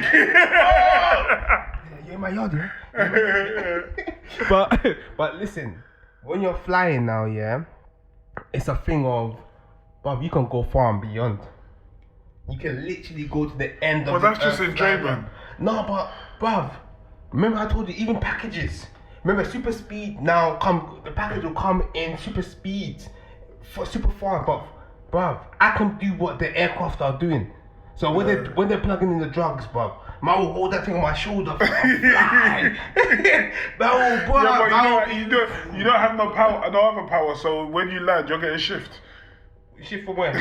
You're in my yard, yeah? But listen, when you're flying now, yeah, it's a thing of, bruv, you can go far and beyond. You can literally go to the end of the Well, that's just enjoyment. No, but, bruv, remember I told you, even packages. Remember, super speed now the package will come in super speed, for super far, but, bruv, I can do what the aircraft are doing. So when they're plugging in the drugs, bruv, I will hold that thing on my shoulder. Fly. You don't have no power, no other power. So when you land, you're getting shift. Shift from where?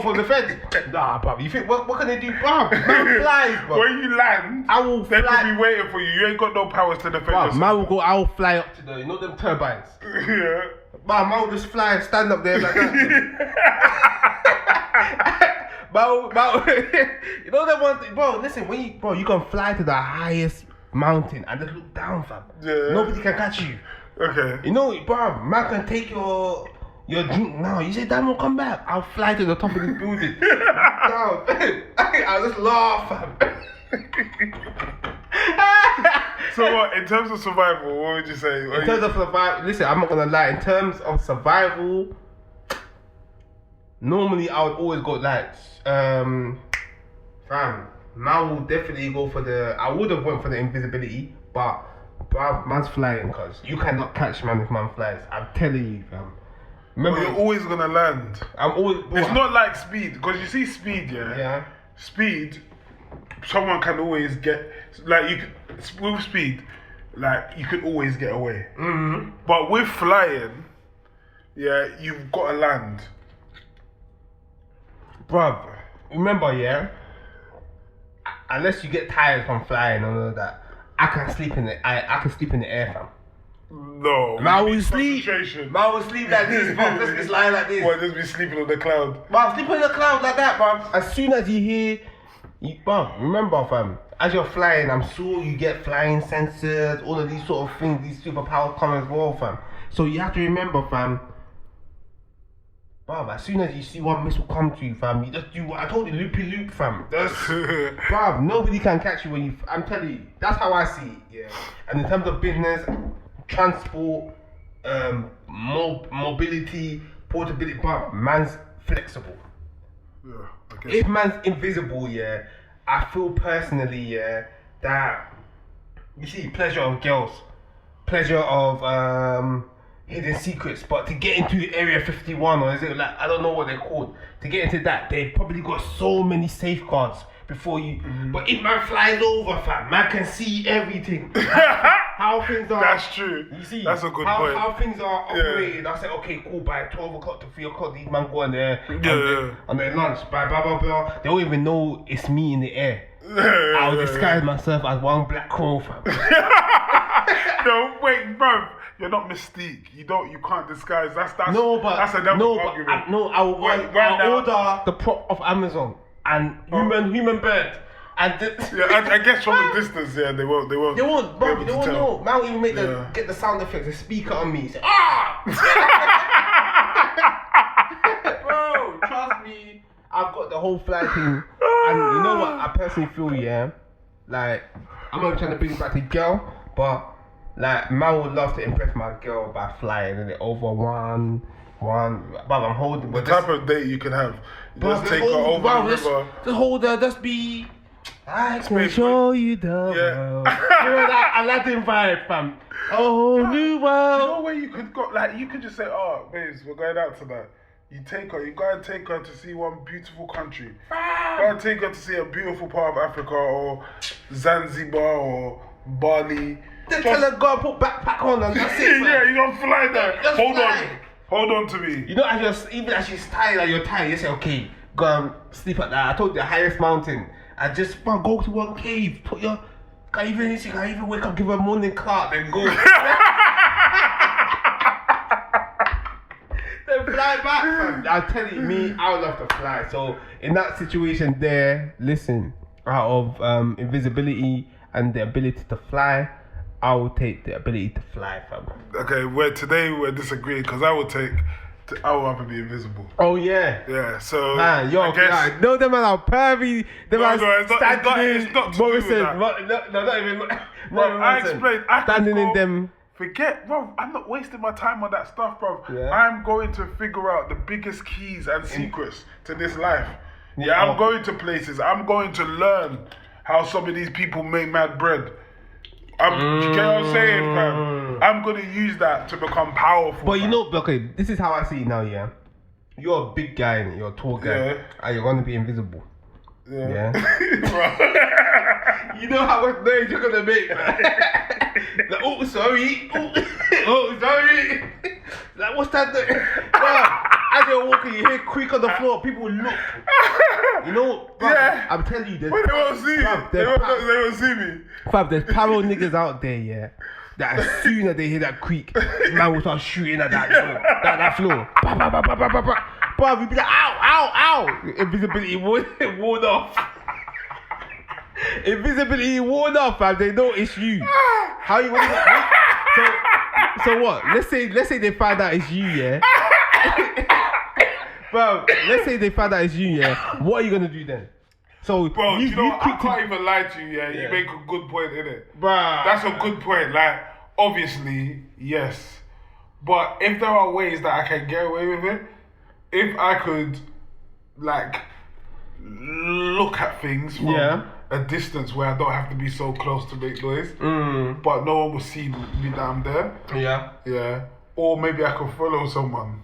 For the feds? Nah, bruv. You think what can they do, bruv? Man flies, bruv. When you land, I will they fly. could be waiting for you. You ain't got no powers to defend Bruv, yourself. man will go. I will fly up to them turbines. Yeah. Man will just fly and stand up there like that. You know that one thing, bro. Listen, you can fly to the highest mountain and just look down, fam. Yeah. Nobody can catch you. Okay. You know, bro, man can take your drink now. You say, Damn, will come back. I'll fly to the top of this building. No, I'll just laugh, fam. So what, in terms of survival, what would you say? In terms of survival, listen, I'm not gonna lie. In terms of survival, normally I would always go like, fam, man will definitely go for I would have went for the invisibility, but bruv, man's flying, cause you cannot catch man if man flies. I'm telling you, fam. Remember, you're always gonna land. It's not like speed, because you see speed, yeah. Speed, someone can always get, like with speed, like you could always get away. Mm-hmm. But with flying, yeah, you've got to land. Bruv, remember, yeah, unless you get tired from flying and all of that, I can sleep in the air, fam. No. Man will sleep like this, fam. Just lying like this. Well, just be sleeping on the cloud. Bruv, sleep on the cloud like that, bruv. As soon as you hear, bruv, remember, fam, as you're flying, I'm sure you get flying sensors, all of these sort of things, these superpowers come as well, fam. So you have to remember, fam, bruv, as soon as you see one missile come to you, fam, you just do what I told you, loopy loop, fam. Bruv, nobody can catch you when you, I'm telling you, that's how I see it, yeah. And in terms of business, transport, mobility, portability, bruv, man's flexible. Yeah, I guess. If man's invisible, yeah, I feel personally, yeah, that, you see, pleasure of girls, pleasure of, hidden secrets, but to get into Area 51, or is it like, I don't know what they're called, to get into that, they've probably got so many safeguards before you, but if man flies over, fam, man can see everything. How things are. That's true. You see, that's a good point. How things are operated. Yeah. I say, okay, cool, by 12 o'clock to 3 o'clock, these man go on their, on their lunch, by blah, blah, blah. They don't even know it's me in the air. I'll disguise myself as one black crow, fam. No, wait, bro. You're not Mystique. You can't disguise. That's another argument. I'll order the prop of Amazon and human bird. And I guess from a distance, yeah, they won't. They won't know. Man will even get the sound effects, the speaker on me. Say, Bro, trust me, I've got the whole flight thing. And you know what I personally feel, yeah? Like, I'm not trying to bring it back to girl, but like, man would love to impress my girl by flying and over one. But I'm holding. The type of date you can have. Just take her over the river. Just hold her, just be. I can show you the world. You know that Aladdin vibe, fam. Oh, new world. You know where you could go? Like, you could just say, "Oh, babes, we're going out tonight." You go and take her to see one beautiful country. Go and take her to see a beautiful part of Africa, or Zanzibar, or Bali. Then tell her go and put backpack on and that's it. Yeah, you don't fly there. Hold on to me. You know, even as she's tired, like you're tired, you say, okay, go and sleep at that. I told you the highest mountain. and just go to one cave, can't even wake up, give her a morning cart, then go. Then fly back, fam. I'm telling you, me, I would love to fly. So in that situation there, listen, out of invisibility and the ability to fly, I will take the ability to fly, fam. Okay, today we're disagreeing because I would rather be invisible. Oh yeah. Yeah, so man, yo, I guess, no, them man are pervy. Them man it's not to do with that. Not even. Bro, I explained. Standing in them. Forget, bro. I'm not wasting my time on that stuff, bro. Yeah. I'm going to figure out the biggest keys and secrets to this life. Yeah, I'm going to places. I'm going to learn how some of these people make mad bread. You get what I'm saying, fam? I'm going to use that to become powerful. But you know, okay, this is how I see it now, yeah? You're a big guy, innit? You're a tall guy. And you're going to be invisible. Yeah? You know how much noise you're going to make, man. Like, oh, sorry. Oh, sorry. Like, what's that? As you're walking, you hear creak on the floor. People will look. You know, bruv, I'm telling you, but they won't see me. They won't see me. Fam, there's paro niggas out there, yeah, that as soon as they hear that creak, man will start shooting at that floor. Bruv, you be like, ow, ow, ow. Invisibility worn off. Invisibility worn off, fam. They know it's you. How you want to So what? Let's say they find out it's you, yeah. Bro, let's say they find out it's you, yeah. What are you gonna do then? So, bro, you know, I can't even lie to you, yeah. You make a good point, innit? Bruh. That's a good point. Like, obviously, yes. But if there are ways that I can get away with it, if I could, like, look at things from a distance where I don't have to be so close to make noise, but no one will see me that I'm there. Yeah. Yeah. Or maybe I could follow someone.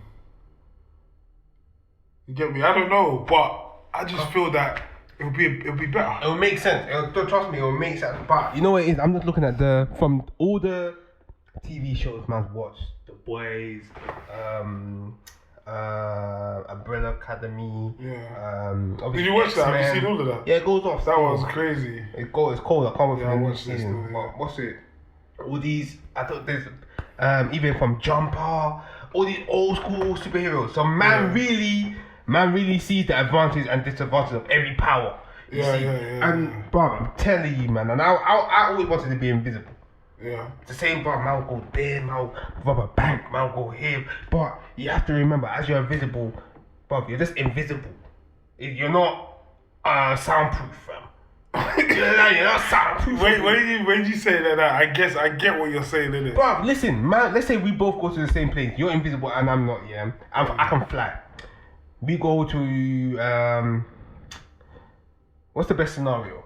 You get me? I don't know, but I just feel that it'll be better. It'll make sense. Trust me, it'll make sense. But you know what it is? I'm just looking at from all the TV shows man's watched. The Boys, Umbrella Academy. Yeah. Did you watch that? Have you seen all of that? Yeah, it goes off. That was crazy. It's cold. I can't wait for the new season. What's it? All these, I thought there's even from Jumper, all these old school superheroes. So man really sees the advantage and disadvantage of every power. Yeah. And bro, I'm telling you, man. And I always wanted to be invisible. Yeah. The same, bro. Man will go there, man will rob a bank, man will go here. But you have to remember, as you're invisible, bro, you're just invisible. You're not soundproof, fam. You're not soundproof. When you say that, I guess I get what you're saying, innit? Bro, listen, man. Let's say we both go to the same place. You're invisible and I'm not. Yeah, I can fly. We go to what's the best scenario?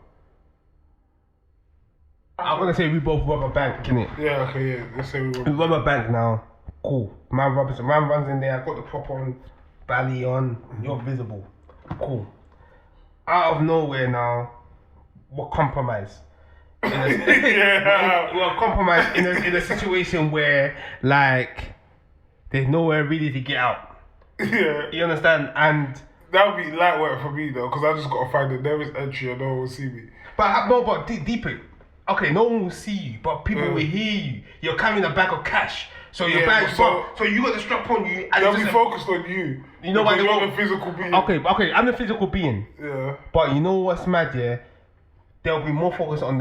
I'm gonna say we both rob a bank, innit? Yeah, okay, yeah. Let's say we rob a bank now. Cool. Man runs in there. I got the prop on, belly on. You're visible. Cool. Out of nowhere now, we're compromised. We're compromised in a situation where like there's nowhere really to get out. Yeah. You understand? And that would be light work for me though, because I just gotta find the nearest entry and no one will see me. But deeper. Okay, no one will see you, but people will hear you. You're carrying a bag of cash. So your bag, so you got the strap on you and they'll be focused on you. You know why you're the physical being. Okay, I'm the physical being. Yeah. But you know what's mad, yeah? They'll be more focused on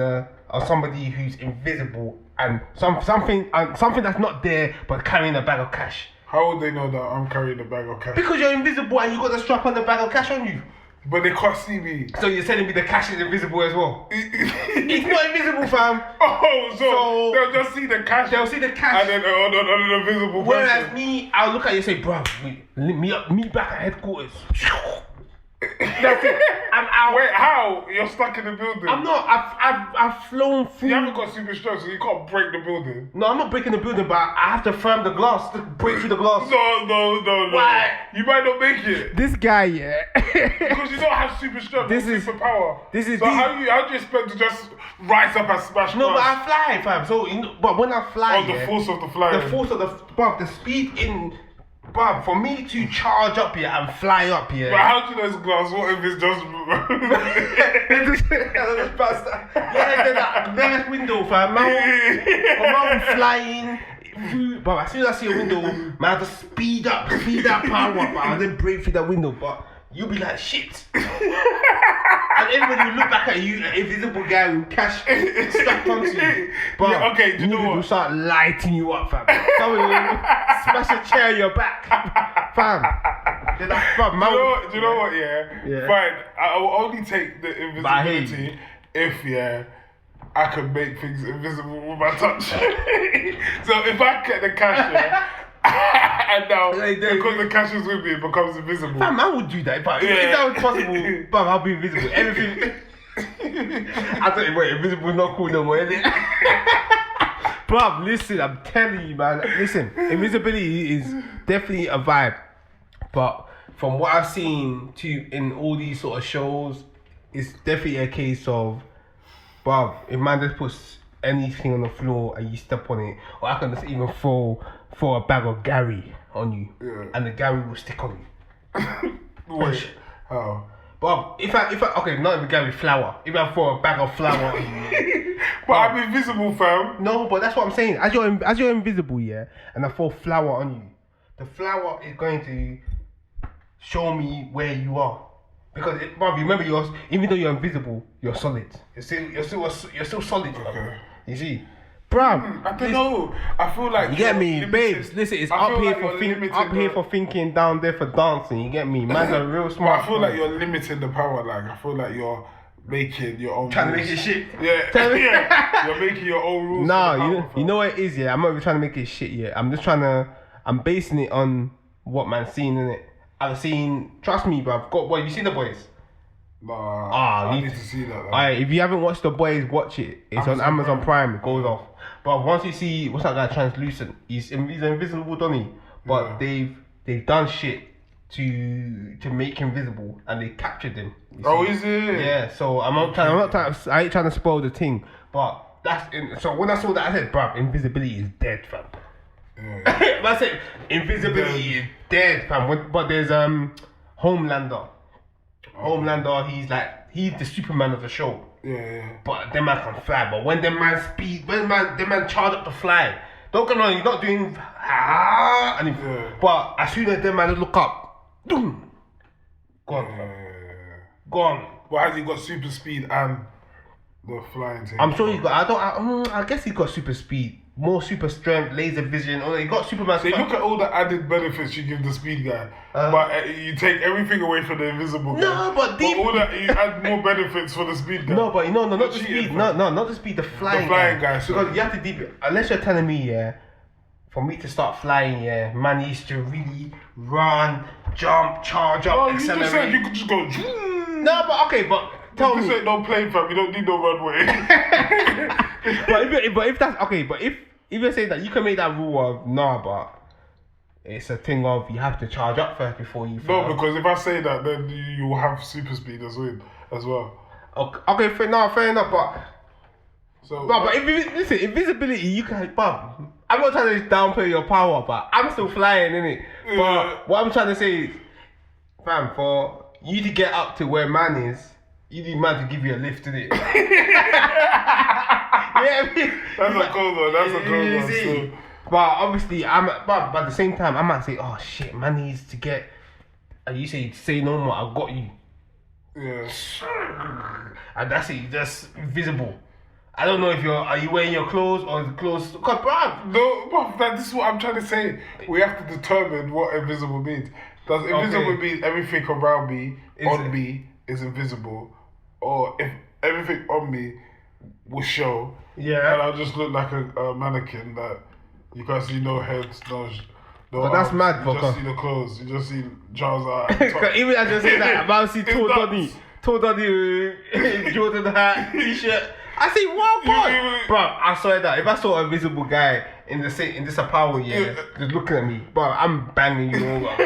somebody who's invisible and something that's not there but carrying a bag of cash. How would they know that I'm carrying a bag of cash? Because you're invisible and you got the strap on the bag of cash on you. But they can't see me. So you're telling me the cash is invisible as well? It's not invisible, fam. Oh, so they'll just see the cash. They'll see the cash. And then on an invisible person. Whereas me, I'll look at you and say, bruv, meet back at headquarters. That's it. I'm out. Wait, how? You're stuck in the building? I'm not. I've flown through. You haven't got super strength, so you can't break the building. No, I'm not breaking the building, but I have to firm the glass to break through the glass. No. Why? You might not make it. This guy, yeah. Because you don't have super strength. This is superpower. So how do you expect to just rise up and smash? No, but I fly, fam. So, but when I fly, the force of the flying. The force of the speed in Bruv, for me to charge up here and fly up here. But how do you know it's glass? What if it's just... Yeah, there's that glass window, fam. Man flying. But as soon as I see a window, man, I just speed up power up, and then break through that window. But you'll be like, shit. And everybody will look back at you, an invisible guy with cash strapped onto you. But yeah, okay, do you know what? Will start lighting you up, fam. Someone will smash a chair in your back, fam. They're like, fam, do you know what? Yeah. Fine. I will only take the invisibility if I can make things invisible with my touch. So if I get the cash, and now because the cash is with me, it becomes invisible. Fam, I would do that. But if that was possible, fam, I'll be invisible. Everything. I thought, wait, invisible is not cool no more, is it? Bruv, listen, I'm telling you, man. Listen, invisibility is definitely a vibe. But from what I've seen in all these sort of shows, it's definitely a case of, bruv, if man just puts anything on the floor and you step on it, or I can just even throw a bag of Gary on you, and the Gary will stick on you. Wait, how? But if I okay, not even Gary, flour. If I throw a bag of flour on you, but I'm invisible, fam. No, but that's what I'm saying. As you're invisible, and I throw flour on you, the flour is going to show me where you are. Because remember, even though you're invisible, you're solid. You're still solid. Okay. You see, bruv. I don't know. I feel like you get me, limited. Babes. Listen, it's up here for thinking, down there for dancing. You get me? Man's a real smart. I feel like you're limiting the power. Like I feel like you're making your own. Trying to make it shit. Yeah. You're making your own rules. Nah, you know what it is. I'm not even trying to make it shit yet. I'm basing it on what man's seen in it. I've seen. Trust me, bruv. You seen The Boys? Nah, I need to see that. Alright, if you haven't watched The Boys, watch it. It's on Amazon Prime. It goes off. But once you see, what's that guy, Translucent? He's invisible, Donny. But they've done shit to make him visible, and they captured him. Oh, is it? Yeah. So I ain't trying to spoil the thing. But so when I saw that, I said, bruv, invisibility is dead, fam. Yeah. I said invisibility is dead, fam. But there's Homelander. Homelander, he's the Superman of the show. Yeah. But them man can fly. But when them man charge up to fly, don't get me wrong, he's not doing but as soon as them man look up, boom, gone. But has he got super speed and the flying thing? I'm sure he's got. I guess he's got super speed. More super strength, laser vision. He got Superman. So you look at all the added benefits you give the speed guy, but you take everything away from the invisible guy. No, but you add more benefits for the speed guy. No, but not the speed. No, not the speed. The flying guy. Because you have to deep it. Unless you're telling me, for me to start flying, man needs to really run, jump, charge up, accelerate. You just said you could just go. No, but okay, but. Tell me. Don't plane, fam. You don't need no runway. but if that's okay, but if you say that, you can make that rule of but it's a thing of you have to charge up first before you fly. No, because if I say that, then you will have super speed as well. Okay, fair enough, but if invisibility, you can. But I'm not trying to downplay your power, but I'm still flying, innit? Yeah. But what I'm trying to say is, fam, for you to get up to where man is. You need man to give you a lift, innit? That's a cool one. So. But obviously, but at the same time, I might say, oh shit, man needs to get. And you say no more. I got you. Yeah. And that's it. You're just invisible. I don't know if are you wearing your clothes or the clothes? Cause bruv. No, bruv, this is what I'm trying to say. We have to determine what invisible means. Does invisible mean everything around me, me, is invisible? Or if everything on me will show, and I'll just look like a mannequin that you can't see no heads, no. But that's mad, you just see the clothes, you just see trousers. Even as you say that, I see tall Donny, Jordan hat, t-shirt. I see one boy, bro. I swear that if I saw a visible guy in this apparel, just looking at me, bro, I'm banging you over.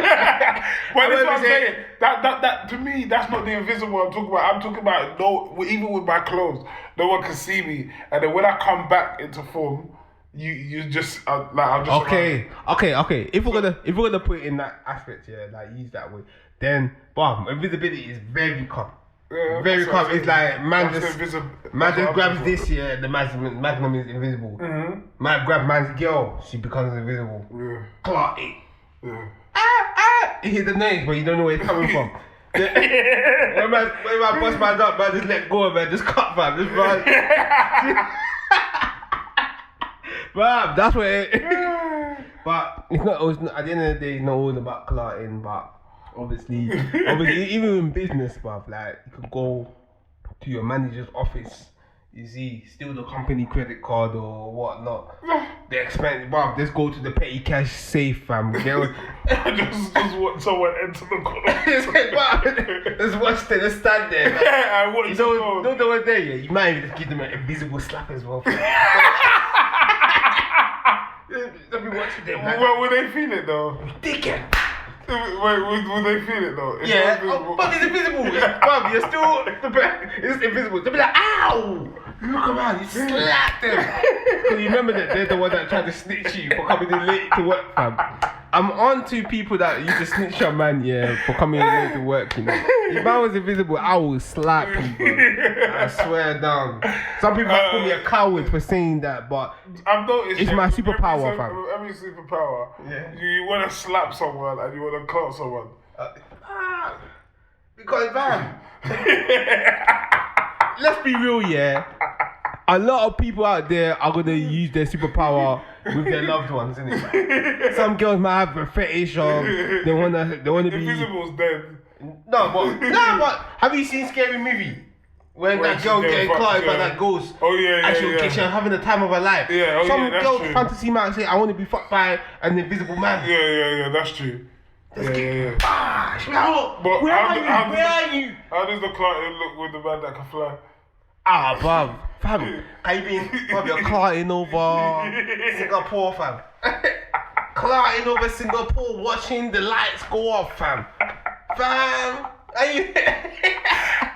Well, that's what I'm saying. That to me, that's not the invisible I'm talking about. I'm talking about even with my clothes, no one can see me, and then when I come back into form, You just like I'm just Okay. If we're gonna put it in that aspect, yeah, like use that way, then invisibility is very calm. Yeah, Very that's calm. what It's like man that's just I'm grabs talking this, yeah, the magnum is invisible. Mm-hmm. Man grab man's girl, she becomes invisible. Yeah. Clarting. Yeah. You hear the names, but you don't know where it's coming from. when man bust man up, man, just let go, man, just cut, man, just run. Bro, that's what it. But it's not. At the end of the day, it's not all about clarting. But obviously, even in business, bruv, like you could go to your manager's office. You see, steal the company credit card or whatnot. The expense, bruv. Let's go to the petty cash safe, fam. just watch someone enter the corner. Let's watch them. Let's stand there. Man. I watch You don't know what there. Yeah, you might even just give them an invisible slap as well. Don't be watching them. Like, Well, would they feel it though? dickhead. Wait, would they feel it though? It's Yeah, invisible. but it's invisible. Bruv, you're still it's invisible. They'll be like, ow! Look around, you slapped them. So you remember that they're the one that tried to snitch you for coming in late to work, fam. I'm on to people that used to snitch your man, yeah, for coming in late to work, you know. If I was invisible, I would slap you, bro. I swear down. Some people might call me a coward for saying that, but I've noticed it's my superpower, fam. Every superpower, Yeah. you want to slap someone and you want to clout someone. Because, fam, let's be real, yeah. A lot of people out there are gonna use their superpower with their loved ones, innit? Some girls might have a fetish of they wanna be. Invisible's dead. No, but have you seen Scary Movie? When that she's girl getting getting fucked, clouded by yeah. that ghost. Oh yeah, And yeah. she's having the time of her life. Yeah, Some that's girls' true. fantasy might say, I want to be fucked by an invisible man. Yeah, that's true. Yeah. But Where are you? How does the Clarting look with the man that can fly? Bruv. Fam, can you be you're clarting over Singapore, fam? Clarting over Singapore, watching the lights go off, fam. Fam, are you?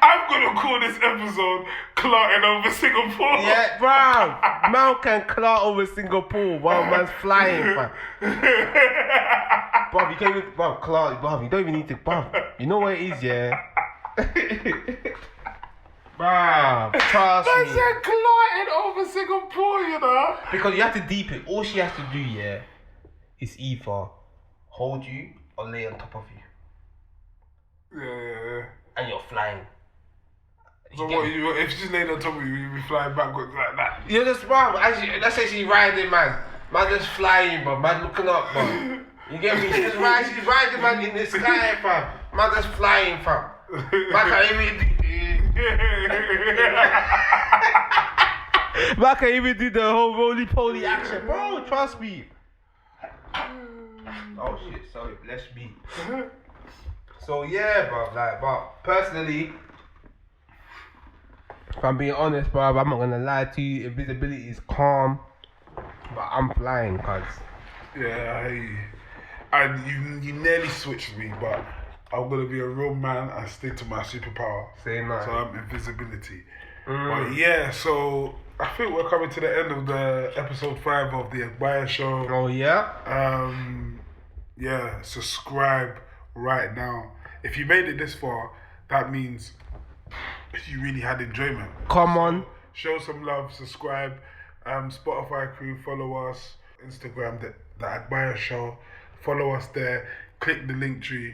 I'm gonna call this episode Clarting over Singapore. Yeah, bruv. Man can clart over Singapore while man's flying, fam. Bruv, you can't even, clart, bruv, you don't even need to, bruv. You know what it is, yeah? Bruv, trust I me. said Clarting over Singapore, you know. Because you have to deep it. All she has to do, yeah, is either hold you or lay on top of you. Yeah. And you're flying. So what? If she's laying on top of you, you'll be flying backwards like that. You're just, bruv, let's say she's riding, man. Man just flying, bro. Man looking up, bro. You get me? She's riding, man, in the sky, fam. Man just flying, fam. Man can't even do the whole roly-poly action. Bro, trust me. Oh, shit, sorry. Bless me. So, yeah, bro. Like, but personally, if I'm being honest, bro, I'm not gonna lie to you. Invisibility is calm, but I'm flying, cuz. Yeah, I hear you. And you nearly switched me, but I'm gonna be a real man and stick to my superpower. Same man. So I'm invisibility. But yeah, so I think we're coming to the end of the episode 5 of the Agbaya show. Oh, yeah? Yeah, subscribe right now. If you made it this far, that means you really had enjoyment. Come on. Show some love, subscribe. Spotify crew, follow us. Instagram, the Agbaya show. Follow us there. Click the link tree.